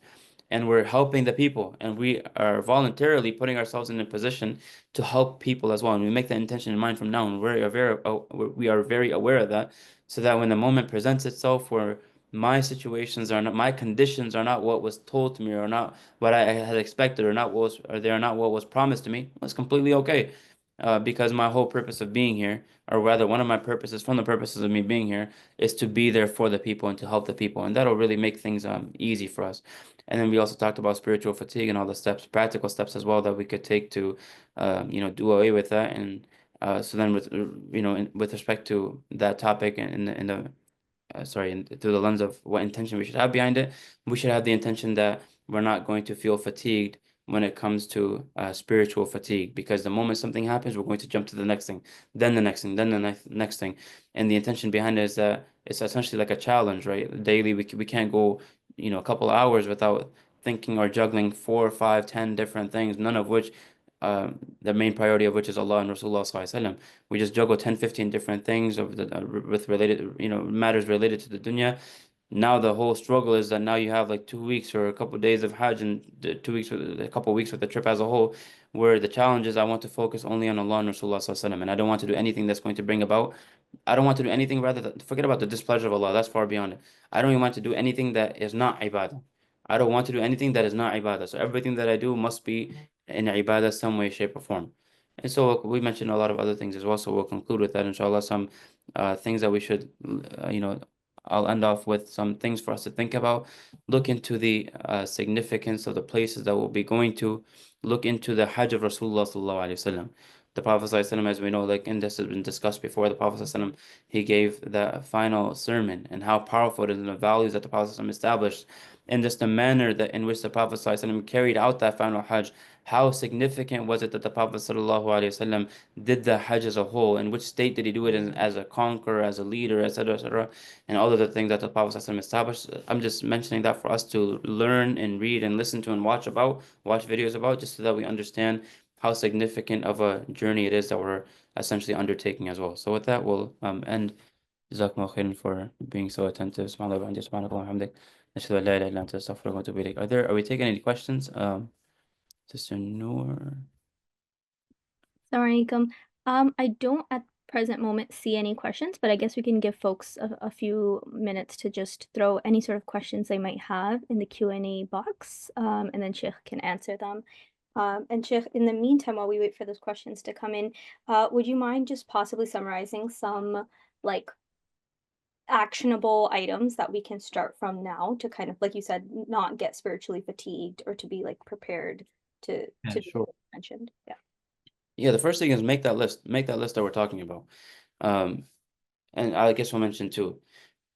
And we're helping the people, and we are voluntarily putting ourselves in a position to help people as well. And we make that intention in mind from now, and we are very aware of that, so that when the moment presents itself where my conditions are not what was told to me, or not what I had expected, or they are not what was promised to me, that's completely okay. Because my whole purpose of being here, or rather one of my purposes from the purposes of me being here, is to be there for the people and to help the people. And that'll really make things easy for us. And then we also talked about spiritual fatigue and all the steps, practical steps as well that we could take to, do away with that. And so then with respect to that topic and through the lens of what intention we should have behind it, we should have the intention that we're not going to feel fatigued when it comes to spiritual fatigue, because the moment something happens, we're going to jump to the next thing, then the next thing, then the next thing. And the intention behind it is that it's essentially like a challenge, right? Daily, we can't go, a couple hours without thinking or juggling 4, 5, 10 different things, none of which the main priority of which is Allah and Rasulullah Sallallahu Alaihi Wasallam. We just juggle 10, 15 different things with related, matters related to the dunya. Now the whole struggle is that now you have like 2 weeks or a couple of days of Hajj, and 2 weeks with a couple of weeks with the trip as a whole, where the challenge is I want to focus only on Allah and Rasulullah Sallallahu Alaihi Wasallam, and I don't want to do anything that's going to bring about. I don't want to do anything rather than forget about the displeasure of Allah. That's far beyond it. I don't even want to do anything that is not ibadah. I don't want to do anything that is not ibadah. So everything that I do must be in ibadah some way, shape, or form. And so we mentioned a lot of other things as well. So we'll conclude with that, inshallah. Some things that we should, I'll end off with some things for us to think about. Look into the significance of the places that we'll be going to. Look into the Hajj of Rasulullah sallallahu alaihi wasallam. The Prophet sallallahu alaihi wasallam, as we know, like, and this has been discussed before, the Prophet sallallahu alaihi wasallam, he gave the final sermon and how powerful it is and the values that the Prophet sallallahu alaihi wasallam established, and just the manner that in which the Prophet sallallahu alaihi wasallam carried out that final Hajj. How significant was it that the Prophet ﷺ did the Hajj as a whole? In which state did he do it as a conqueror, as a leader, etc., etc., and all of the things that the Prophet ﷺ established? I'm just mentioning that for us to learn and read and listen to and watch videos about, just so that we understand how significant of a journey it is that we're essentially undertaking as well. So with that, we'll end. Jazakumullah khairan for being so attentive. Subhanallah wa bihamdihi, subhanallahi wa bihamdik. Ashhadu an la ilaha illa anta, astaghfiruka wa atubu ilayk. Are we taking any questions? Sister Noor. Assalamualaikum. I don't at present moment see any questions, but I guess we can give folks a few minutes to just throw any sort of questions they might have in the Q&A box, and then Sheikh can answer them. And Sheikh, in the meantime, while we wait for those questions to come in, would you mind just possibly summarizing some like actionable items that we can start from now to kind of, like you said, not get spiritually fatigued or to be like prepared to Yeah, do sure. what you mentioned? Yeah. Yeah, the first thing is make that list. Make that list that we're talking about. Um, and I guess we'll mention too.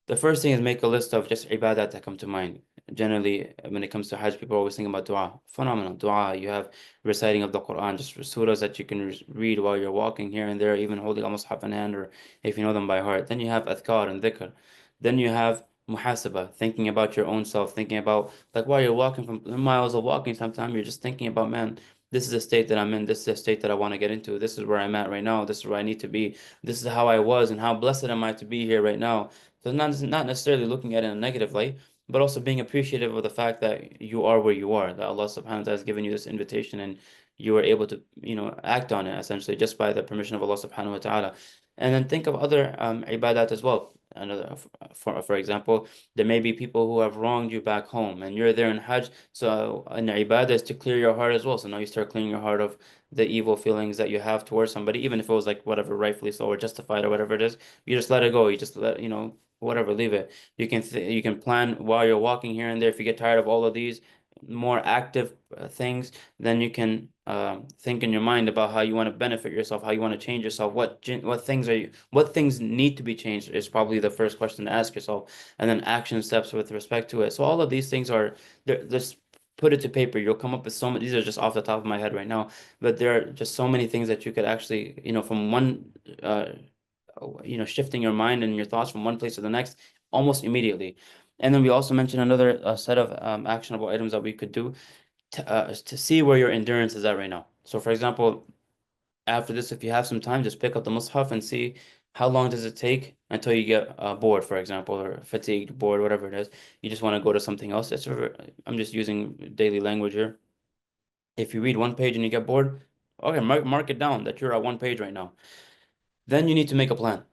The first thing is make a list of just ibadat that come to mind. Generally, when it comes to Hajj, people always think about dua. Phenomenal dua. You have reciting of the Quran, just surahs that you can read while you're walking here and there, even holding a mushaf in hand, or if you know them by heart. Then you have adhkar and dhikr. Then you have muhasabah, thinking about your own self, thinking about, like, while you're walking from miles of walking, sometimes you're just thinking about, man, this is the state that I'm in. This is the state that I want to get into. This is where I'm at right now. This is where I need to be. This is how I was, and how blessed am I to be here right now. So not necessarily looking at it in a negative light, but also being appreciative of the fact that you are where you are, that Allah subhanahu wa ta'ala has given you this invitation and you are able to, act on it essentially just by the permission of Allah subhanahu wa ta'ala. And then think of other ibadat as well. Another, for example, there may be people who have wronged you back home and you're there in Hajj. So an ibadah is to clear your heart as well. So now you start clearing your heart of the evil feelings that you have towards somebody, even if it was like whatever, rightfully so or justified or whatever it is. You just let it go. You just let, whatever, leave it. You can plan while you're walking here and there. If you get tired of all of these more active things, then you can think in your mind about how you want to benefit yourself, how you want to change yourself. What things need to be changed is probably the first question to ask yourself, and then action steps with respect to it. So all of these things are just put it to paper. You'll come up with so many. These are just off the top of my head right now, but there are just so many things that you could actually, from one shifting your mind and your thoughts from one place to the next almost immediately. And then we also mentioned another set of actionable items that we could do to see where your endurance is at right now. So, for example, after this, if you have some time, just pick up the Mus'haf and see how long does it take until you get bored, for example, or fatigued, bored, whatever it is. You just want to go to something else. I'm just using daily language here. If you read one page and you get bored, okay, mark it down that you're at one page right now. Then you need to make a plan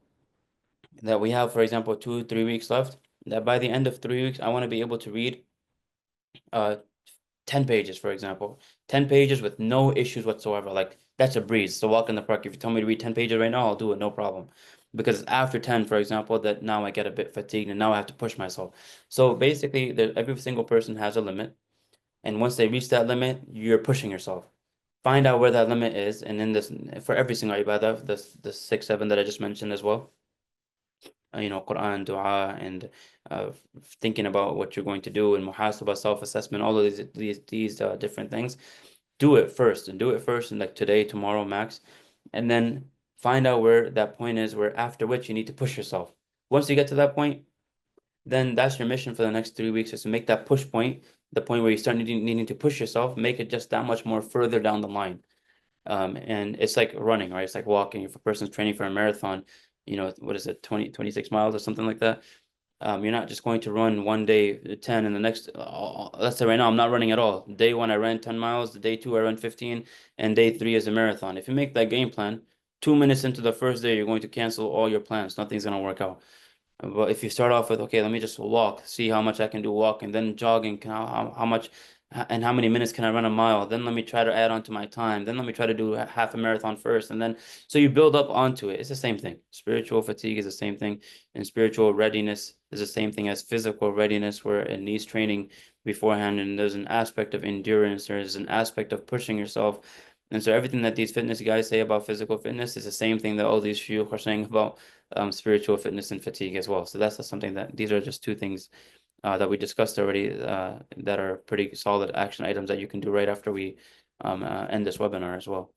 that we have, for example, 2, 3 weeks left, that by the end of 3 weeks, I want to be able to read uh 10 pages, for example. 10 pages with no issues whatsoever. Like that's a breeze. So walk in the park. If you tell me to read 10 pages right now, I'll do it, no problem. Because after 10, for example, that now I get a bit fatigued and now I have to push myself. So basically, every single person has a limit. And once they reach that limit, you're pushing yourself. Find out where that limit is. And then this, for every single ibadah, the 6, 7 that I just mentioned as well, Quran, dua, and uh, thinking about what you're going to do, and muhasabah, self-assessment, all of these different things. Do it first, and do it first, and like today, tomorrow, max, and then find out where that point is, where after which you need to push yourself. Once you get to that point, then that's your mission for the next 3 weeks, is to make that push point, the point where you start needing to push yourself, make it just that much more further down the line. And it's like running, right? It's like walking. If a person's training for a marathon, what is it, 26 miles or something like that? You're not just going to run one day 10 and the next, let's say right now, I'm not running at all. Day one, I ran 10 miles. Day two, I ran 15. And day three is a marathon. If you make that game plan, 2 minutes into the first day, you're going to cancel all your plans. Nothing's going to work out. But if you start off with, okay, let me just walk, see how much I can do walking, then jogging, how much and how many minutes can I run a mile? Then let me try to add on to my time. Then let me try to do half a marathon first. And then, so you build up onto it. It's the same thing. Spiritual fatigue is the same thing. And spiritual readiness is the same thing as physical readiness, where it needs training beforehand. And there's an aspect of endurance, there's an aspect of pushing yourself. And so everything that these fitness guys say about physical fitness is the same thing that all these shuyukh are saying about spiritual fitness and fatigue as well. So that's just something that these are just two things that we discussed already that are pretty solid action items that you can do right after we end this webinar as well.